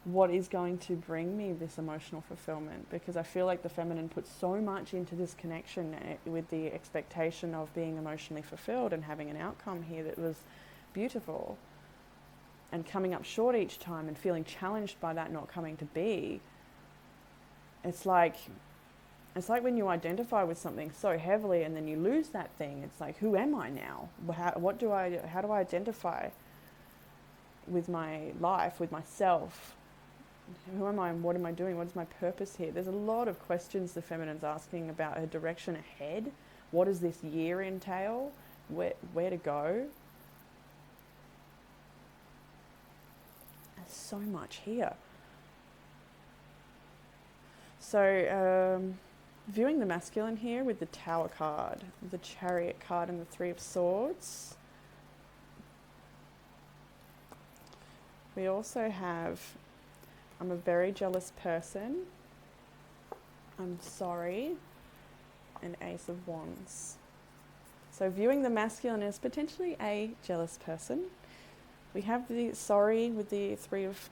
What is going to bring me this emotional fulfillment? Because I feel like the feminine puts so much into this connection with the expectation of being emotionally fulfilled and having an outcome here that was beautiful, and coming up short each time and feeling challenged by that not coming to be. It's like It's like when you identify with something so heavily and then you lose that thing. It's like, who am I now? How do I identify with my life, with myself? Who am I and what am I doing? What is my purpose here? There's a lot of questions the feminine's asking about her direction ahead. What does this year entail? Where to go? There's so much here. So, viewing the masculine here with the Tower card, the Chariot card and the Three of Swords. We also have, I'm a very jealous person, I'm sorry, and Ace of Wands. So viewing the masculine as potentially a jealous person. We have the sorry with the Three of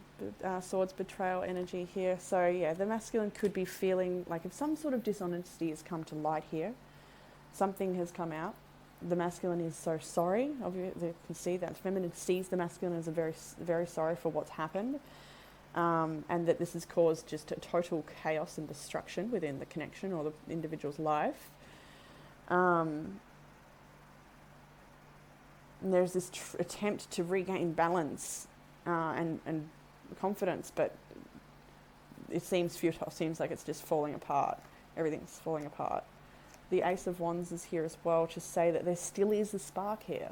Swords, betrayal energy here. So yeah, the masculine could be feeling like if some sort of dishonesty has come to light here, something has come out. The masculine is so sorry. Obviously, you can see that the feminine sees the masculine as a very sorry for what's happened, and that this has caused just a total chaos and destruction within the connection or the individual's life. And there's this attempt to regain balance and confidence, but it seems futile. It seems like it's just falling apart. Everything's falling apart. The Ace of Wands is here as well to say that there still is a spark here.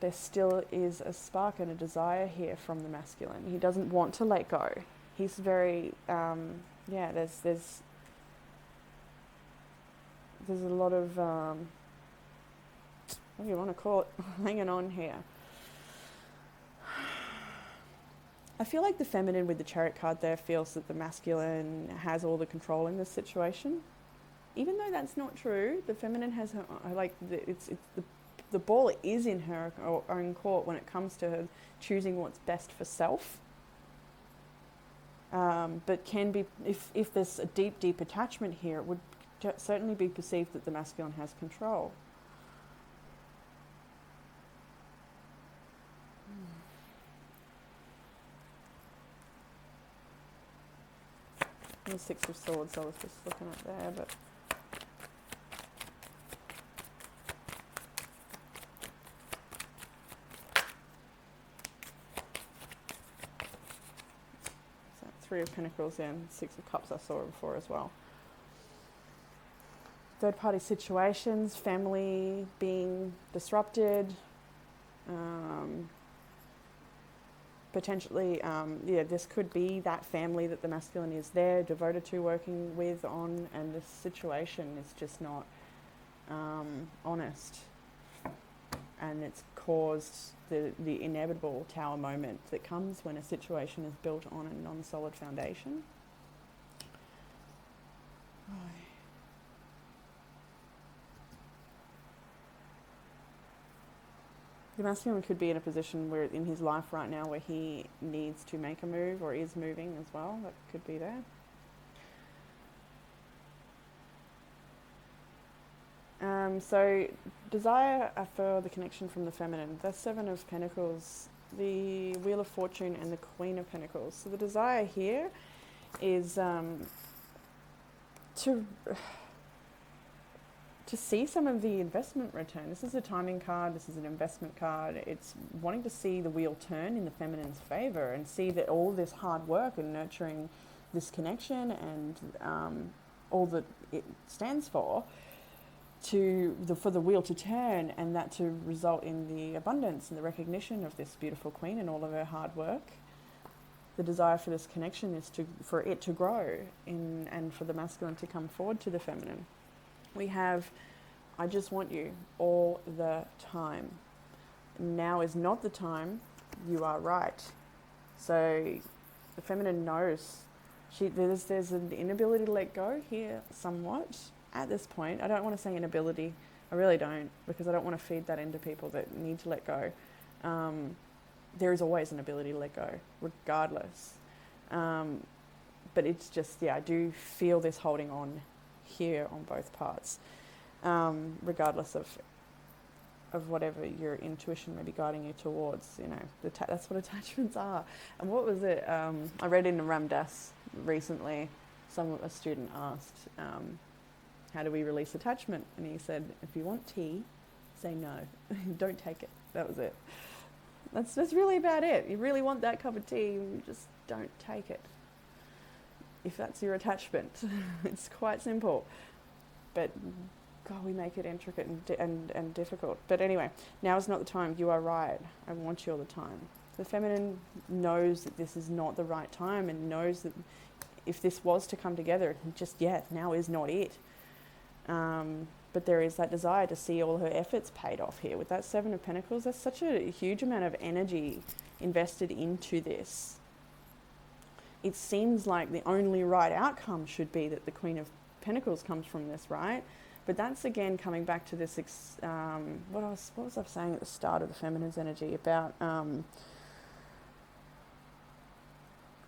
There still is a spark and a desire here from the masculine. He doesn't want to let go. He's very, there's a lot of, what do you want to call it, hanging on here. I feel like the feminine with the Chariot card there feels that the masculine has all the control in this situation. Even though that's not true, the feminine has her, the ball is in her own court when it comes to her choosing what's best for self. But can be, if there's a deep attachment here, it would certainly be perceived that the masculine has control. The Six of Swords I was just looking at there, but Three of Pentacles and Six of Cups I saw before as well. Third party situations, family being disrupted, potentially, this could be that family that the masculine is there, devoted to, working with, on, and the situation is just not honest. And it's caused the inevitable Tower moment that comes when a situation is built on a non-solid foundation. The masculine could be in a position where in his life right now where he needs to make a move or is moving as well. That could be there. So desire for the connection from the feminine. The Seven of Pentacles, the Wheel of Fortune, and the Queen of Pentacles. So the desire here is to see some of the investment return. This is a timing card, this is an investment card. It's wanting to see the wheel turn in the feminine's favour and see that all this hard work and nurturing this connection and all that it stands for the wheel to turn, and that to result in the abundance and the recognition of this beautiful queen and all of her hard work. The desire for this connection is for it to grow and for the masculine to come forward to the feminine. We have, I just want you all the time. Now is not the time. You are right. So the feminine knows there's an inability to let go here somewhat at this point. I don't want to say inability. I really don't, because I don't want to feed that into people that need to let go. There is always an ability to let go, regardless. But it's just, I do feel this holding on here on both parts, regardless of whatever your intuition may be guiding you towards. That's what attachments are. And what was it? I read in Ram Dass recently. A student asked, how do we release attachment? And he said, if you want tea, say no. Don't take it. That was it. That's really about it. You really want that cup of tea, you just don't take it. If that's your attachment. It's quite simple. But God, we make it intricate and difficult. But anyway, now is not the time. You are right. I want you all the time. The feminine knows that this is not the right time, and knows that if this was to come together, now is not it. But there is that desire to see all her efforts paid off here. With that Seven of Pentacles, that's such a huge amount of energy invested into this. It seems like the only right outcome should be that the Queen of Pentacles comes from this, right? But that's again coming back to this, what was I saying at the start of the feminine's energy about,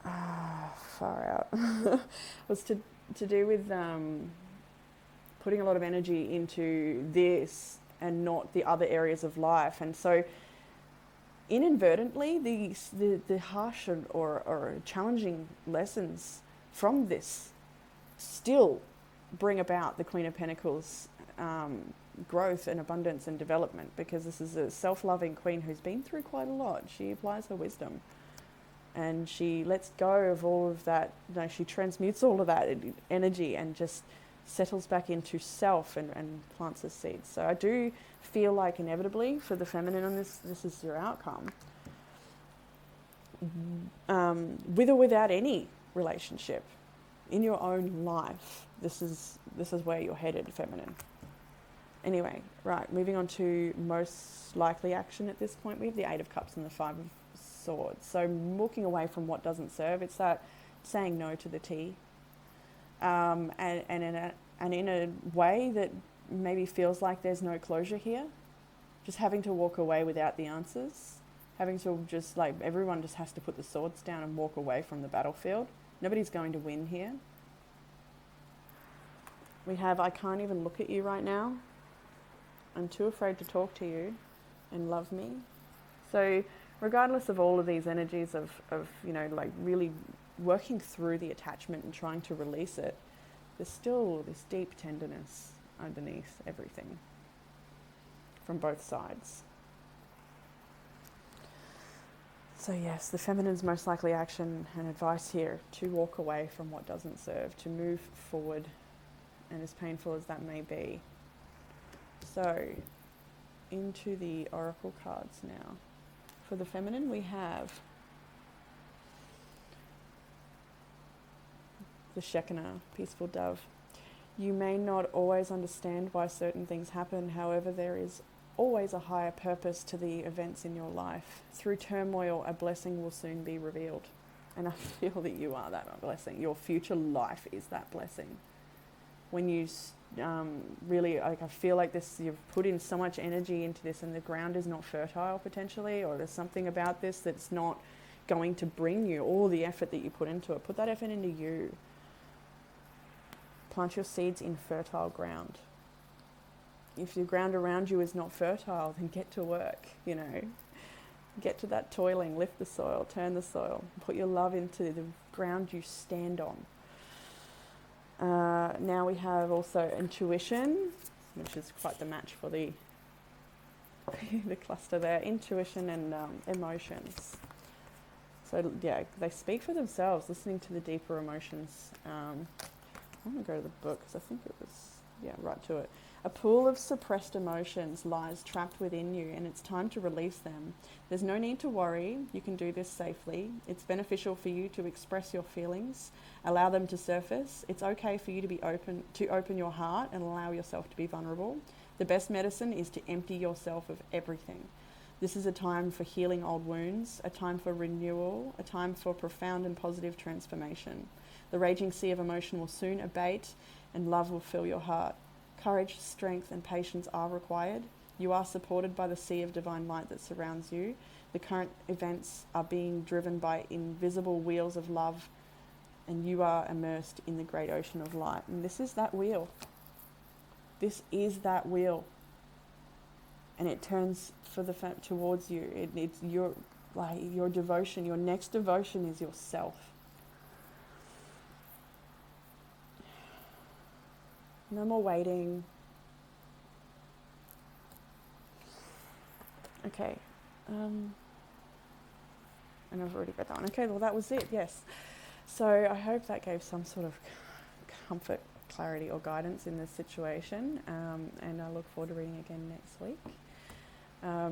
far out, was to do with putting a lot of energy into this and not the other areas of life. And so inadvertently, the harsh or challenging lessons from this still bring about the Queen of Pentacles growth and abundance and development, because this is a self-loving queen who's been through quite a lot. She applies her wisdom and she lets go of all of that. She transmutes all of that energy and just settles back into self and plants her seeds. So I do feel like inevitably for the feminine on this is your outcome. With or without any relationship in your own life, this is where you're headed, feminine. Anyway, right, moving on to most likely action at this point. We have the Eight of Cups and the Five of Swords. So walking away from what doesn't serve. It's that saying no to the tea. And in a way that maybe feels like there's no closure here. Just having to walk away without the answers. Having to just, like, everyone just has to put the swords down and walk away from the battlefield. Nobody's going to win here. We have, I can't even look at you right now. I'm too afraid to talk to you and love me. So regardless of all of these energies of like really working through the attachment and trying to release it, there's still this deep tenderness underneath everything from both sides. So yes, the feminine's most likely action and advice here: to walk away from what doesn't serve, to move forward, and as painful as that may be. So into the oracle cards now. For the feminine, we have the Shekinah, peaceful dove. You may not always understand why certain things happen. However, there is always a higher purpose to the events in your life. Through turmoil, a blessing will soon be revealed. And I feel that you are that blessing. Your future life is that blessing. When you really, like, I feel like this, you've put in so much energy into this and the ground is not fertile potentially, or there's something about this that's not going to bring you all the effort that you put into it. Put that effort into you. Plant your seeds in fertile ground. If the ground around you is not fertile, then get to work, Get to that toiling, lift the soil, turn the soil, put your love into the ground you stand on. Now we have also intuition, which is quite the match for the the cluster there. Intuition and emotions. So yeah, they speak for themselves. Listening to the deeper emotions. I'm going to go to the book because I think it was, right to it. A pool of suppressed emotions lies trapped within you, and it's time to release them. There's no need to worry. You can do this safely. It's beneficial for you to express your feelings, allow them to surface. It's okay for you to open your heart and allow yourself to be vulnerable. The best medicine is to empty yourself of everything. This is a time for healing old wounds, a time for renewal, a time for profound and positive transformation. The raging sea of emotion will soon abate, and love will fill your heart. Courage, strength, and patience are required. You are supported by the sea of divine light that surrounds you. The current events are being driven by invisible wheels of love, and you are immersed in the great ocean of light. And this is that wheel. This is that wheel. And it turns towards you. It's your devotion. Your next devotion is yourself. No more waiting. Okay. And I've already read that one. Okay, well that was it, yes. So I hope that gave some sort of comfort, clarity or guidance in this situation. And I look forward to reading again next week. Why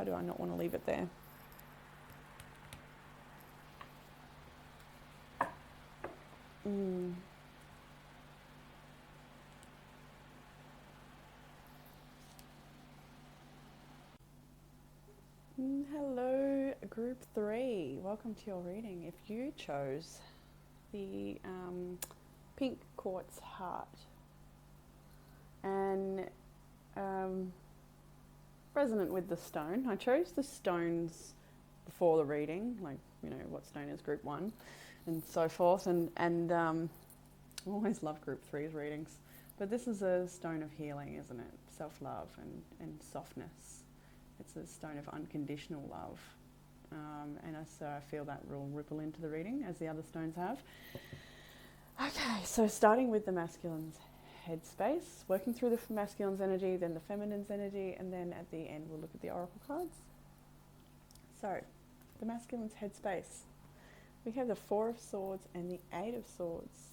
do I not want to leave it there? Hello, group 3. Welcome to your reading. If you chose the pink quartz heart and resonant with the stone, I chose the stones before the reading, like, you know, what stone is group 1 and so forth. And I always love group 3's readings. But this is a stone of healing, isn't it? Self-love and softness. It's a stone of unconditional love. So I feel that will ripple into the reading as the other stones have. Okay, so starting with the masculine's headspace, working through the masculine's energy, then the feminine's energy, and then at the end we'll look at the oracle cards. So, the masculine's headspace. We have the 4 of Swords and the 8 of Swords.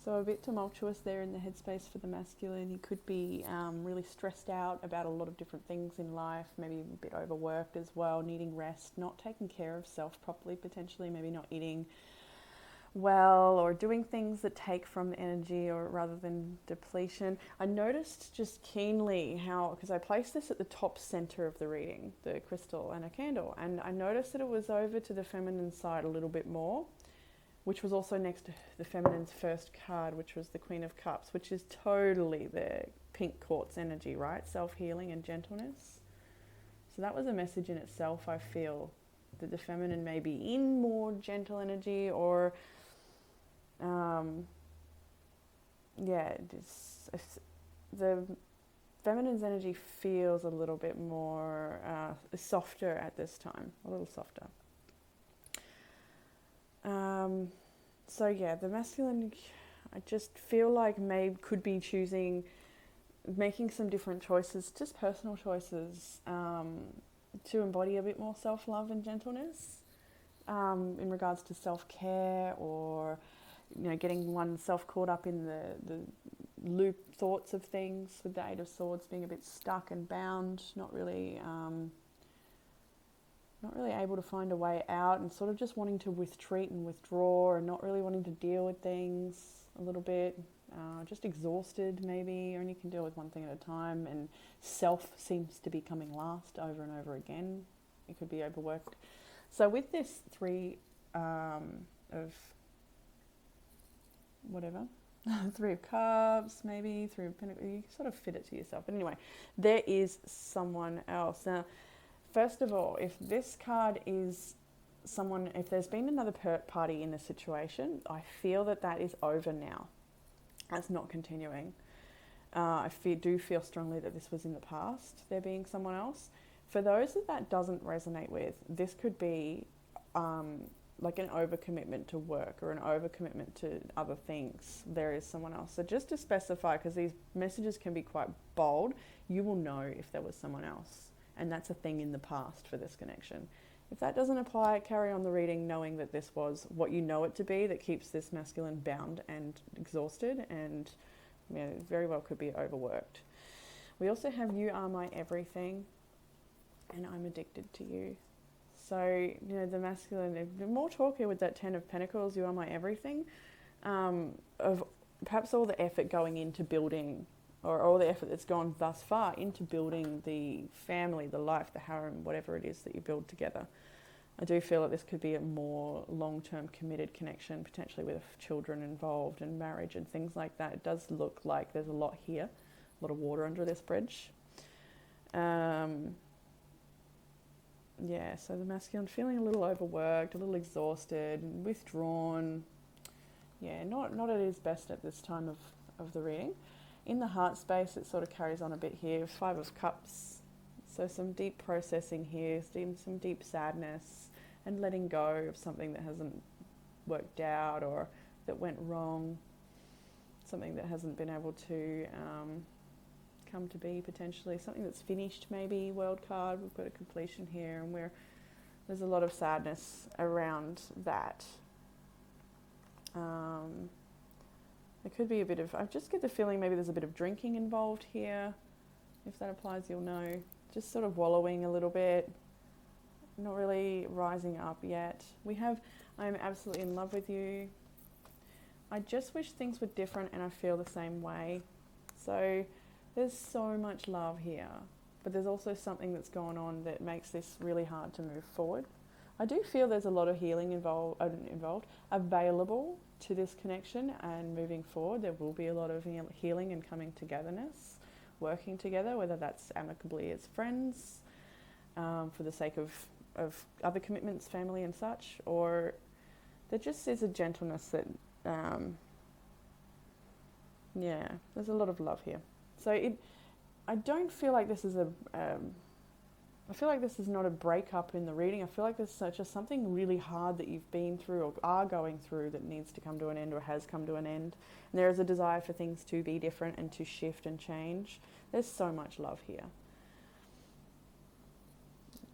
So a bit tumultuous there in the headspace for the masculine. He could be really stressed out about a lot of different things in life, maybe a bit overworked as well, needing rest, not taking care of self properly potentially, maybe not eating well or doing things that take from energy or rather than depletion. I noticed just keenly how, because I placed this at the top center of the reading, the crystal and a candle, and I noticed that it was over to the feminine side a little bit more, which was also next to the feminine's first card, which was the Queen of Cups, which is totally the pink quartz energy, right? Self-healing and gentleness. So that was a message in itself, I feel, that the feminine may be in more gentle energy or, the feminine's energy feels a little bit more softer at this time, a little softer. So yeah, the masculine, I just feel like could be making some different choices, just personal choices, to embody a bit more self-love and gentleness, in regards to self-care, or, you know, getting oneself caught up in the loop thoughts of things, with the 8 of Swords being a bit stuck and bound, not really able to find a way out, and sort of just wanting to retreat and withdraw and not really wanting to deal with things a little bit, just exhausted maybe, only can deal with one thing at a time, and self seems to be coming last over and over again. It could be overworked. So with this 3 of whatever, 3 of Cups, maybe 3 of Pentacles, you sort of fit it to yourself. But anyway, there is someone else. Now, first of all, if this card is someone, if there's been another party in the situation, I feel that is over now. That's not continuing. I do feel strongly that this was in the past, there being someone else. For those that doesn't resonate with, this could be like an overcommitment to work or an overcommitment to other things. There is someone else. So just to specify, because these messages can be quite bold, you will know if there was someone else. And that's a thing in the past for this connection. If that doesn't apply, carry on the reading knowing that this was what you know it to be, that keeps this masculine bound and exhausted, and, you know, very well could be overworked. We also have You Are My Everything and I'm Addicted to You. So, you know, the masculine, more talk here with that 10 of Pentacles, You Are My Everything, of perhaps all the effort going into building, or all the effort that's gone thus far into building the family, the life, the harem, whatever it is that you build together. I do feel that this could be a more long-term committed connection, potentially with children involved and marriage and things like that. It does look like there's a lot here, a lot of water under this bridge. Yeah, so the masculine feeling a little overworked, a little exhausted, withdrawn. Yeah, not at his best at this time of the reading. In the heart space, it sort of carries on a bit here. 5 of Cups. So some deep processing here, some deep sadness, and letting go of something that hasn't worked out or that went wrong. something that hasn't been able to come to be potentially, something that's finished maybe, world card, we've got a completion here, and there's a lot of sadness around that. There could be a bit of, I just get the feeling maybe there's a bit of drinking involved here. If that applies, you'll know. Just sort of wallowing a little bit, not really rising up yet. We have, I am absolutely in love with you. I just wish things were different, and I feel the same way. So there's so much love here, but there's also something that's gone on that makes this really hard to move forward. I do feel there's a lot of healing available to this connection, and moving forward there will be a lot of healing and coming togetherness, working together, whether that's amicably as friends, for the sake of other commitments, family and such, or there just is a gentleness that, there's a lot of love here. So I don't feel like this is I feel like this is not a breakup in the reading. I feel like there's just something really hard that you've been through or are going through that needs to come to an end or has come to an end. And there is a desire for things to be different and to shift and change. There's so much love here.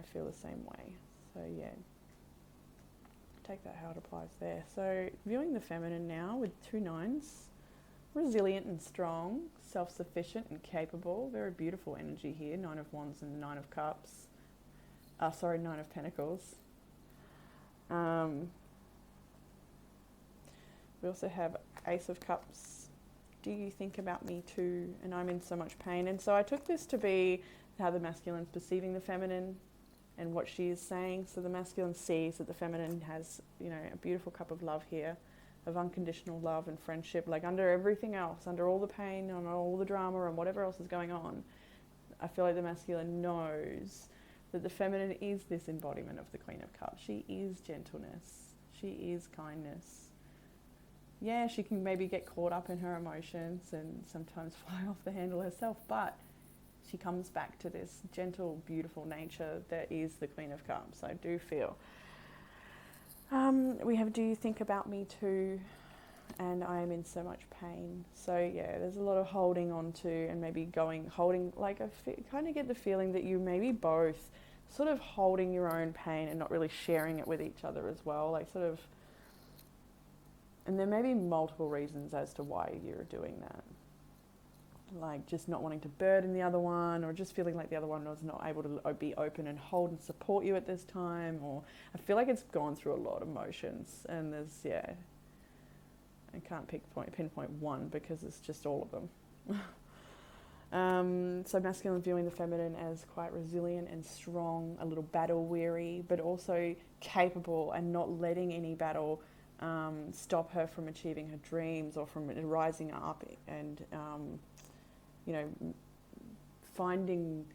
I feel the same way. So yeah, take that how it applies there. So viewing the feminine now with 2 nines. Resilient and strong, self-sufficient and capable. Very beautiful energy here. 9 of Wands and 9 of Cups. 9 of Pentacles. We also have Ace of Cups. Do you think about me too? And I'm in so much pain. And so I took this to be how the masculine's perceiving the feminine and what she is saying. So the masculine sees that the feminine has, a beautiful cup of love here, of unconditional love and friendship, like under everything else, under all the pain and all the drama and whatever else is going on. I feel like the masculine knows that the feminine is this embodiment of the Queen of Cups. She is gentleness. She is kindness. Yeah, she can maybe get caught up in her emotions and sometimes fly off the handle herself, but she comes back to this gentle, beautiful nature that is the Queen of Cups, I do feel. We have, do you think about me too? And I am in so much pain. So yeah, there's a lot of holding on to and maybe like I kind of get the feeling that you maybe both sort of holding your own pain and not really sharing it with each other as well. Like sort of, and there may be multiple reasons as to why you're doing that. Like just not wanting to burden the other one, or just feeling like the other one was not able to be open and hold and support you at this time, or I feel like it's gone through a lot of emotions, and there's, I can't pinpoint one because it's just all of them. So masculine viewing the feminine as quite resilient and strong, a little battle weary, but also capable and not letting any battle stop her from achieving her dreams or from rising up and finding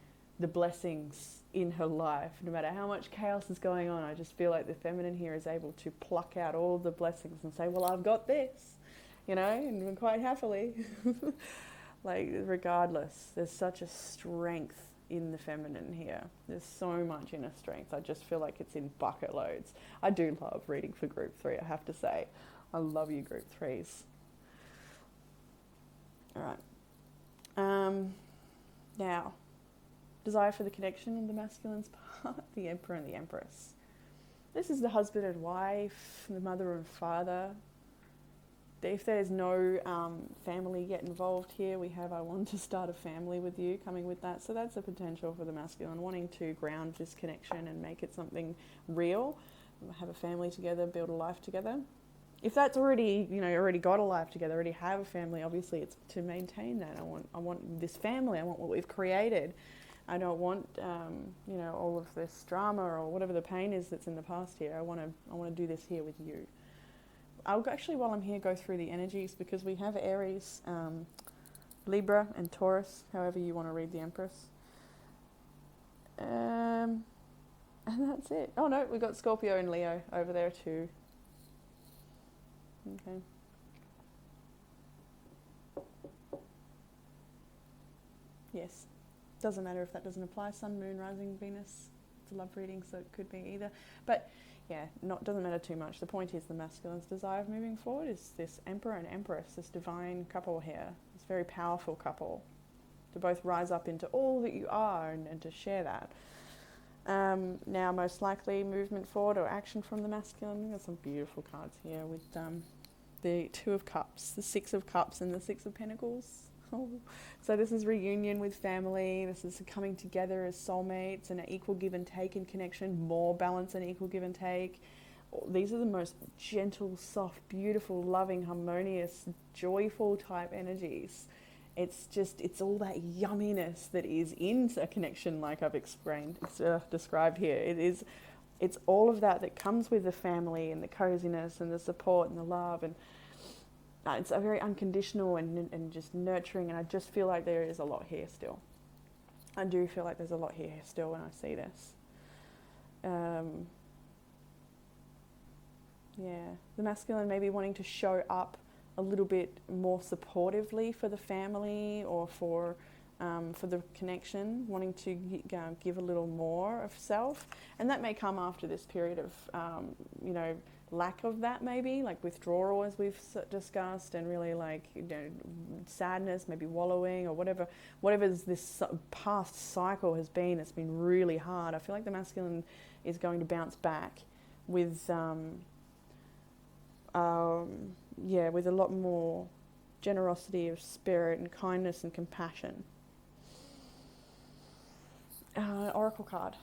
the blessings in her life, no matter how much chaos is going on. I just feel like the feminine here is able to pluck out all the blessings and say, well, I've got this, and quite happily. Like, regardless, there's such a strength in the feminine here. There's so much inner strength. I just feel like it's in bucket loads. I do love reading for group 3, I have to say. I love you, group 3s. All right. Now, desire for the connection on the masculine's part, the Emperor and the Empress. This is the husband and wife, the mother and father. If there's no family yet involved here, we have I want to start a family with you coming with that. So that's a potential for the masculine, wanting to ground this connection and make it something real, have a family together, build a life together. If that's already, already got a life together, already have a family, obviously it's to maintain that. I want this family. I want what we've created. I don't want, all of this drama or whatever the pain is that's in the past here. I want to do this here with you. I'll actually, while I'm here, go through the energies because we have Aries, Libra, and Taurus. However you want to read the Empress. And that's it. Oh no, we've got Scorpio and Leo over there too. Okay. Yes. Doesn't matter if that doesn't apply. Sun, Moon, Rising, Venus. It's a love reading, so it could be either. But doesn't matter too much. The point is the masculine's desire of moving forward is this Emperor and Empress, this divine couple here, this very powerful couple, to both rise up into all that you are and to share that. Now, most likely movement forward or action from the masculine. We've got some beautiful cards here with the Two of Cups, the Six of Cups, and the Six of Pentacles. So this is reunion with family. This is coming together as soulmates and an equal give and take in connection, more balance and equal give and take. These are the most gentle, soft, beautiful, loving, harmonious, joyful type energies. It's all that yumminess that is in a connection like I've described here. It's all of that comes with the family and the coziness and the support and the love, and it's a very unconditional and just nurturing, and I just feel like there is a lot here still. I do feel like there's a lot here still when I see this. The masculine maybe wanting to show up a little bit more supportively for the family or for the connection, wanting to give a little more of self. And that may come after this period of, lack of that, maybe, like withdrawal, as we've discussed, and really sadness, maybe wallowing or whatever this past cycle has been. It's been really hard. I feel like the masculine is going to bounce back with with a lot more generosity of spirit and kindness and compassion. Oracle card.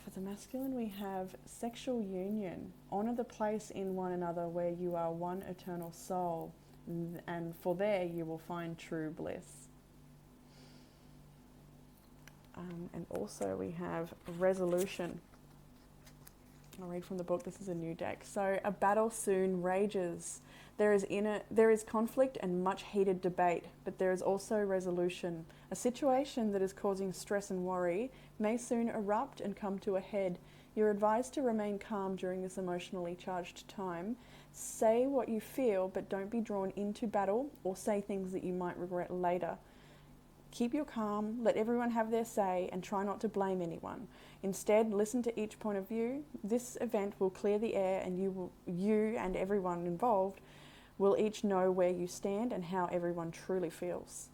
For the masculine, we have sexual union. Honor the place in one another where you are one eternal soul, and for there you will find true bliss. And also we have resolution. I'll read from the book. This is a new deck. So, a battle soon rages. There is conflict and much heated debate, but there is also resolution. A situation that is causing stress and worry may soon erupt and come to a head. You're advised to remain calm during this emotionally charged time. Say what you feel, but don't be drawn into battle or say things that you might regret later. Keep your calm, let everyone have their say, and try not to blame anyone. Instead, listen to each point of view. This event will clear the air, and you and everyone involved will each know where you stand and how everyone truly feels.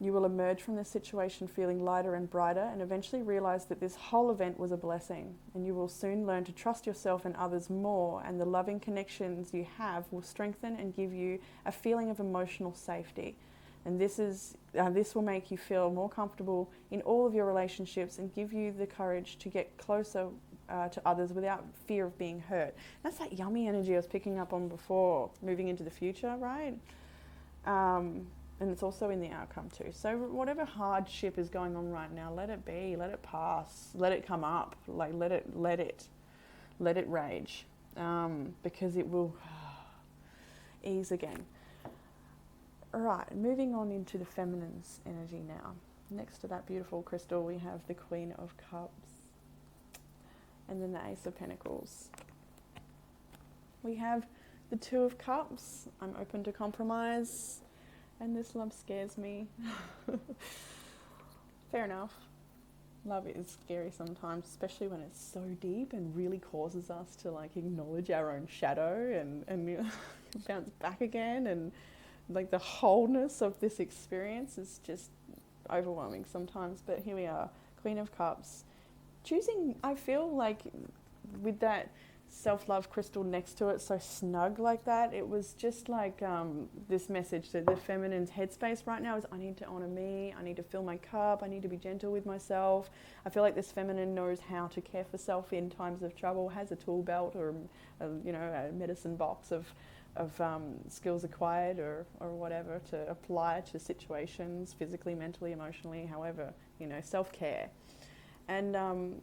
You will emerge from this situation feeling lighter and brighter, and eventually realize that this whole event was a blessing. And you will soon learn to trust yourself and others more, and the loving connections you have will strengthen and give you a feeling of emotional safety. And this will make you feel more comfortable in all of your relationships and give you the courage to get closer to others without fear of being hurt. That's that yummy energy I was picking up on before, moving into the future, right? And it's also in the outcome too. So whatever hardship is going on right now, let it be, let it pass, let it come up, like let it rage, because it will ease again. All right, moving on into the feminine's energy now. Next to that beautiful crystal, we have the Queen of Cups and then the Ace of Pentacles. We have the Two of Cups. I'm open to compromise, and this love scares me. Fair enough. Love is scary sometimes, especially when it's so deep and really causes us to acknowledge our own shadow and bounce back again, and the wholeness of this experience is just overwhelming sometimes. But here we are, Queen of Cups. Choosing, I feel like with that self-love crystal next to it, so snug like that, it was just this message that the feminine's headspace right now is, I need to honor me, I need to fill my cup, I need to be gentle with myself. I feel like this feminine knows how to care for self in times of trouble, has a tool belt or a medicine box of skills acquired or whatever to apply to situations, physically, mentally, emotionally, however, self-care. And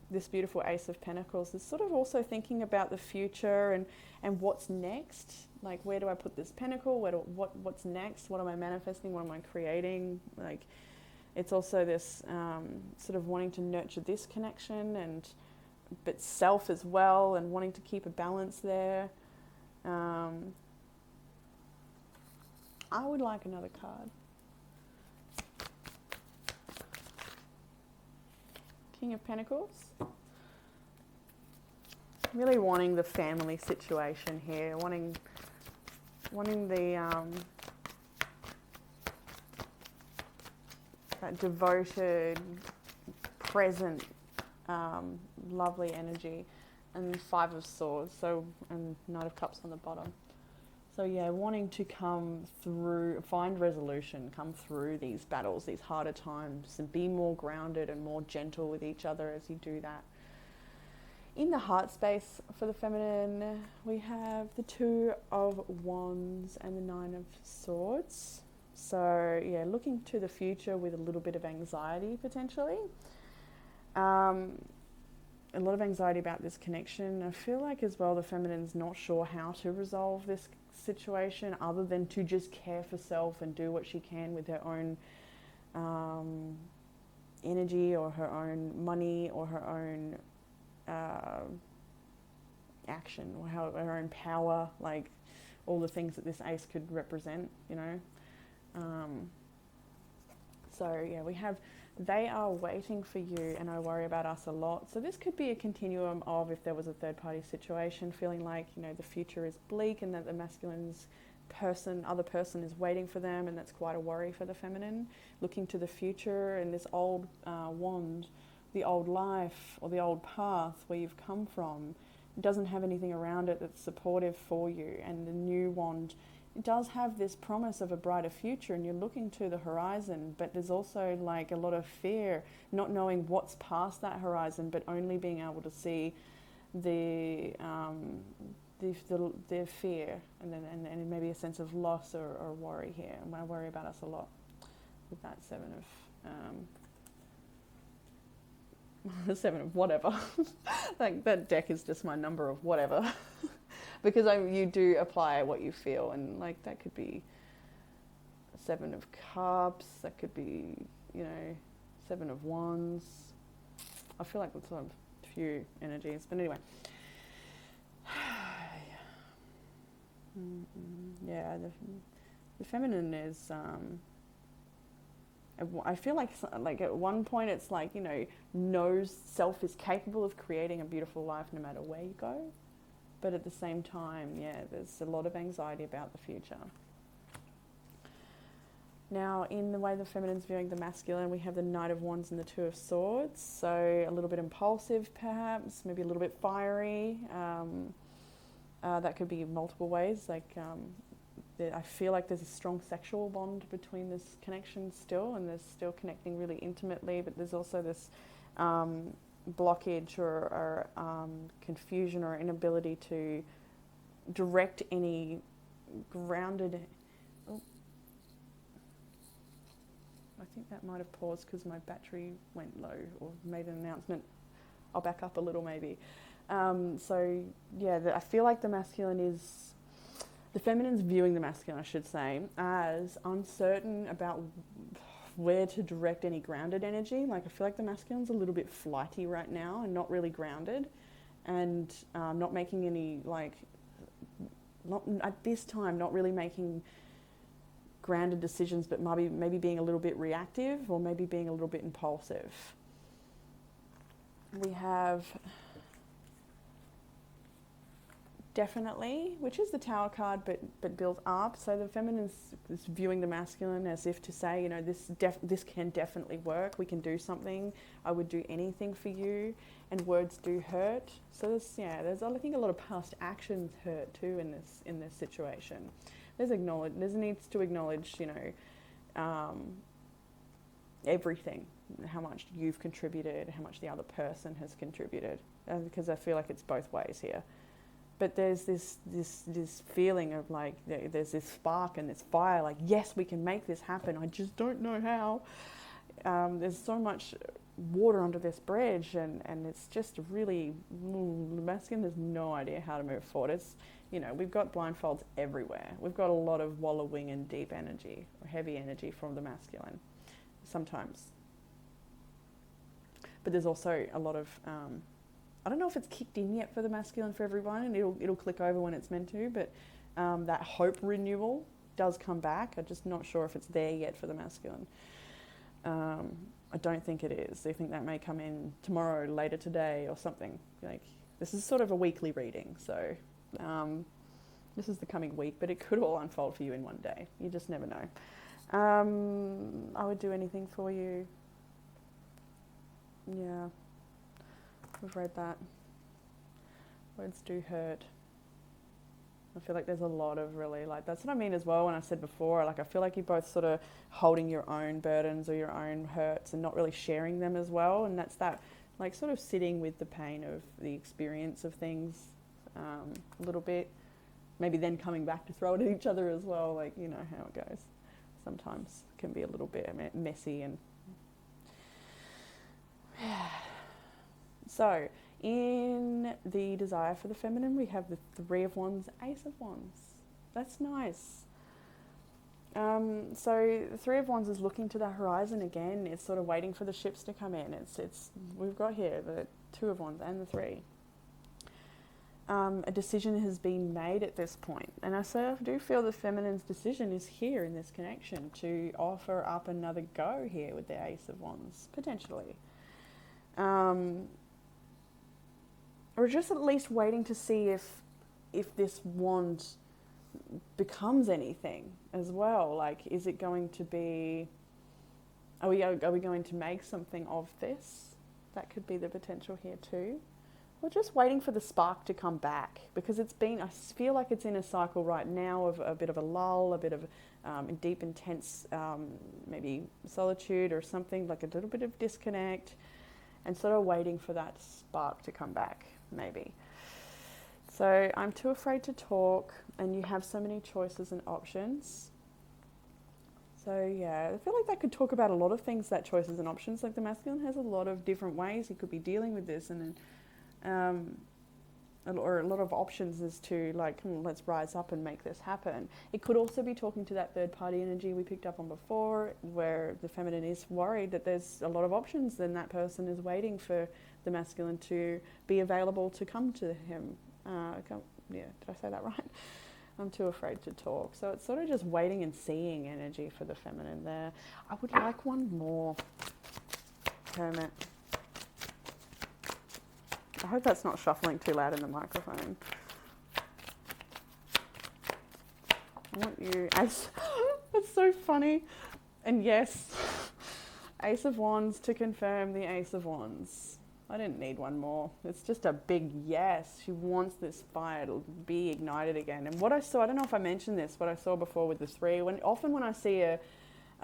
this beautiful Ace of Pentacles is sort of also thinking about the future and what's next. Like, where do I put this pentacle? What's next? What am I manifesting? What am I creating? It's also this sort of wanting to nurture this connection but self as well, and wanting to keep a balance there. I would like another card. King of Pentacles. really wanting the family situation here, wanting the that devoted, present, lovely energy, and Five of Swords, so, and Knight of Cups on the bottom. So yeah, wanting to come through, find resolution, come through these battles, these harder times, and be more grounded and more gentle with each other as you do that. In the heart space for the feminine, we have the Two of Wands and the Nine of Swords. So yeah, looking to the future with a little bit of anxiety potentially. A lot of anxiety about this connection. I feel like as well the feminine's not sure how to resolve this situation other than to just care for self and do what she can with her own energy or her own money or her own action or her own power, like all the things that this ace could represent, you know. So yeah, we have they are waiting for you and I worry about us a lot. So this could be a continuum of, if there was a third party situation, feeling like, you know, the future is bleak and that the masculine's other person is waiting for them, and that's quite a worry for the feminine. Looking to the future and this old wand, the old life or the old path where you've come from, doesn't have anything around it that's supportive for you, and the new wand, it does have this promise of a brighter future and you're looking to the horizon, but there's also like a lot of fear, not knowing what's past that horizon, but only being able to see the fear and maybe a sense of loss or worry here. And I worry about us a lot with that Seven of the Seven of whatever. Like that deck is just my number of whatever. Because you do apply what you feel, and like that could be Seven of Cups, that could be, you know, Seven of Wands. I feel like that's a few energies, but anyway. Yeah, the feminine is, I feel like at one point it's like, you know, knows self is capable of creating a beautiful life no matter where you go. But at the same time, yeah, there's a lot of anxiety about the future. Now, in the way the feminine's viewing the masculine, we have the Knight of Wands and the Two of Swords. So a little bit impulsive, perhaps, maybe a little bit fiery. That could be multiple ways. Like, I feel like there's a strong sexual bond between this connection still, and there's still connecting really intimately, but there's also this blockage or confusion or inability to direct any grounded... Oh, I think that might have paused because my battery went low or made an announcement. I'll back up a little maybe. So yeah, I feel like the feminine's viewing the masculine, I should say, as uncertain about where to direct any grounded energy. Like I feel like the masculine's a little bit flighty right now and not really grounded, and not making any, like, not at this time, not really making grounded decisions, but maybe being a little bit reactive or maybe being a little bit impulsive. We have definitely, which is the Tower card, but built up. So the feminine is viewing the masculine as if to say, you know, this can definitely work. We can do something. I would do anything for you, and words do hurt. So there's I think a lot of past actions hurt too in this situation. There's needs to acknowledge, you know, everything, how much you've contributed, how much the other person has contributed, because I feel like it's both ways here. But there's this feeling of like, there's this spark and this fire, like, yes, we can make this happen. I just don't know how. There's so much water under this bridge, and it's just really, masculine has no idea how to move forward. It's, you know, we've got blindfolds everywhere. We've got a lot of wallowing and deep energy or heavy energy from the masculine sometimes. But there's also a lot of, I don't know if it's kicked in yet for the masculine for everyone, and it'll click over when it's meant to, but that hope renewal does come back. I'm just not sure if it's there yet for the masculine. I don't think it is. I think that may come in tomorrow, later today or something. Like, This is sort of a weekly reading, so this is the coming week, but it could all unfold for you in one day. You just never know. I would do anything for you. Yeah, we've read that. Words do hurt. I feel like there's a lot of really, like, that's what I mean as well when I said before, like I feel like you're both sort of holding your own burdens or your own hurts and not really sharing them as well. And that's that, like, sort of sitting with the pain of the experience of things a little bit. Maybe then coming back to throw it at each other as well, like, you know how it goes. Sometimes it can be a little bit messy and... So, in the desire for the feminine, we have the Three of Wands, Ace of Wands. That's nice. So the Three of Wands is looking to the horizon again. It's sort of waiting for the ships to come in. We've got here the Two of Wands and the Three. A decision has been made at this point. And I do feel the feminine's decision is here in this connection to offer up another go here with the Ace of Wands, potentially. Or just at least waiting to see if this wand becomes anything as well. Like, is it going to be... Are we going to make something of this? That could be the potential here too. Or just waiting for the spark to come back, because I feel like it's in a cycle right now of a bit of a lull, a bit of deep, intense, maybe solitude or something, like a little bit of disconnect, and sort of waiting for that spark to come back, maybe. So I'm too afraid to talk, and you have so many choices and options. So yeah, I feel like that could talk about a lot of things, that choices and options. Like the masculine has a lot of different ways he could be dealing with this, and or a lot of options as to, like, come on, let's rise up and make this happen. It could also be talking to that third party energy we picked up on before, where the feminine is worried that there's a lot of options, then that person is waiting for the masculine to be available to come to him. Did I say that right? I'm too afraid to talk. So it's sort of just waiting and seeing energy for the feminine there. I would like one more. Hermit. I hope that's not shuffling too loud in the microphone. I want you... That's so funny. And yes, Ace of Wands to confirm the Ace of Wands. I didn't need one more. It's just a big yes. She wants this fire to be ignited again. And what I saw, I don't know if I mentioned this, what I saw before with the Three, often when I see a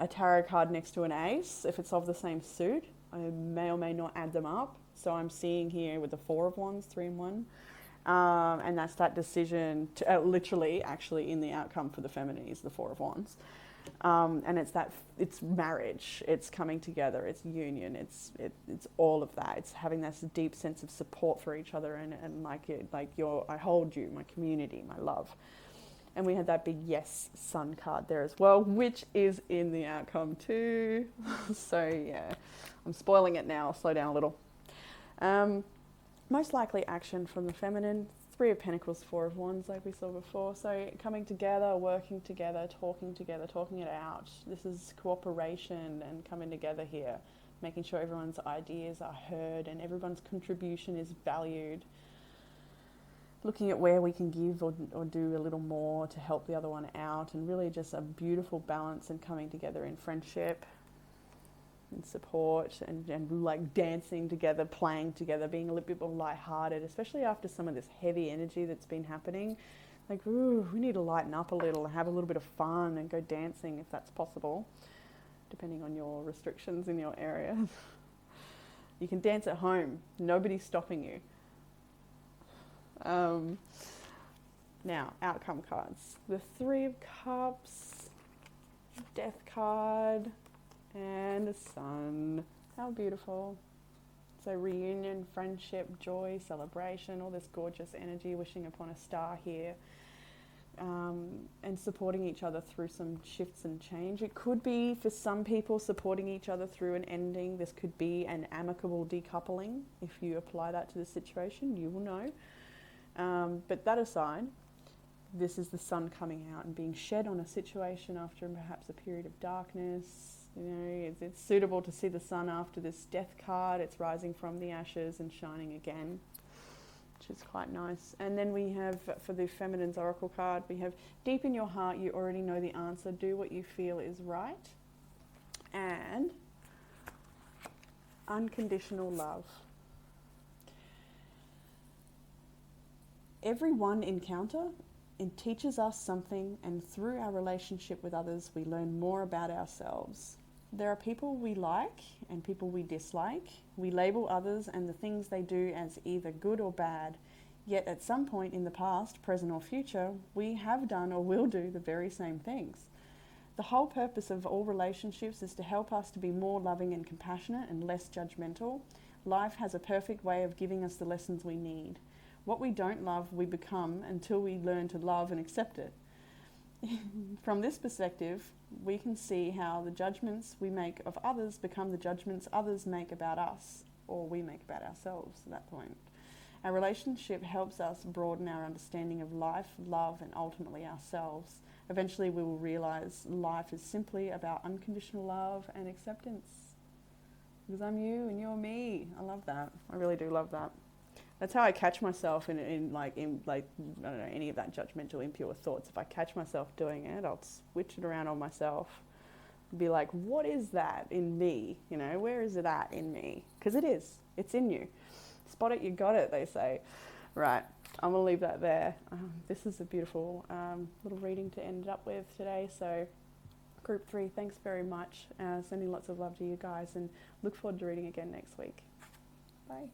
tarot card next to an ace, if it's of the same suit, I may or may not add them up. So I'm seeing here with the Four of Wands, 3 in 1. And that's that decision to literally actually in the outcome for the feminine is the Four of Wands. And it's marriage, it's coming together, it's union, it's all of that. It's having this deep sense of support for each other and I hold you, my community, my love. And we had that big yes sun card there as well, which is in the outcome too. So yeah, I'm spoiling it now. I'll slow down a little. Most likely action from the feminine, 3 of Pentacles, 4 of Wands, like we saw before. So coming together, working together, talking it out. This is cooperation and coming together here, making sure everyone's ideas are heard and everyone's contribution is valued. Looking at where we can give or do a little more to help the other one out, and really just a beautiful balance and coming together in friendship and support and like dancing together, playing together, being a little bit more lighthearted, especially after some of this heavy energy that's been happening. Like, ooh, we need to lighten up a little, have a little bit of fun and go dancing if that's possible, depending on your restrictions in your area. You can dance at home, nobody's stopping you. Now, outcome cards. The 3 of Cups, Death card, and a Sun. How beautiful. So reunion, friendship, joy, celebration, all this gorgeous energy, wishing upon a star here. And supporting each other through some shifts and change. It could be, for some people, supporting each other through an ending. This could be an amicable decoupling. If you apply that to the situation, you will know. But that aside, this is the sun coming out and being shed on a situation after perhaps a period of darkness. You know, it's suitable to see the sun after this death card. It's rising from the ashes and shining again. which is quite nice. And then we have, for the Feminine's Oracle card, we have deep in your heart, you already know the answer. Do what you feel is right. And unconditional love. Every one encounter, it teaches us something, and through our relationship with others, we learn more about ourselves. There are people we like and people we dislike. We label others and the things they do as either good or bad. Yet at some point in the past, present or future, we have done or will do the very same things. The whole purpose of all relationships is to help us to be more loving and compassionate and less judgmental. Life has a perfect way of giving us the lessons we need. What we don't love, we become until we learn to love and accept it. From this perspective, we can see how the judgments we make of others become the judgments others make about us, or we make about ourselves at that point. Our relationship helps us broaden our understanding of life, love, and ultimately ourselves. Eventually we will realize life is simply about unconditional love and acceptance. Because I'm you and you're me. I love that. I really do love that. That's how I catch myself in I don't know, any of that judgmental, impure thoughts. If I catch myself doing it, I'll switch it around on myself. Be like, what is that in me? You know, where is it at in me? Because it is. It's in you. Spot it, you got it, they say. Right, I'm going to leave that there. This is a beautiful little reading to end up with today. So, Group 3, thanks very much. Sending lots of love to you guys, and look forward to reading again next week. Bye.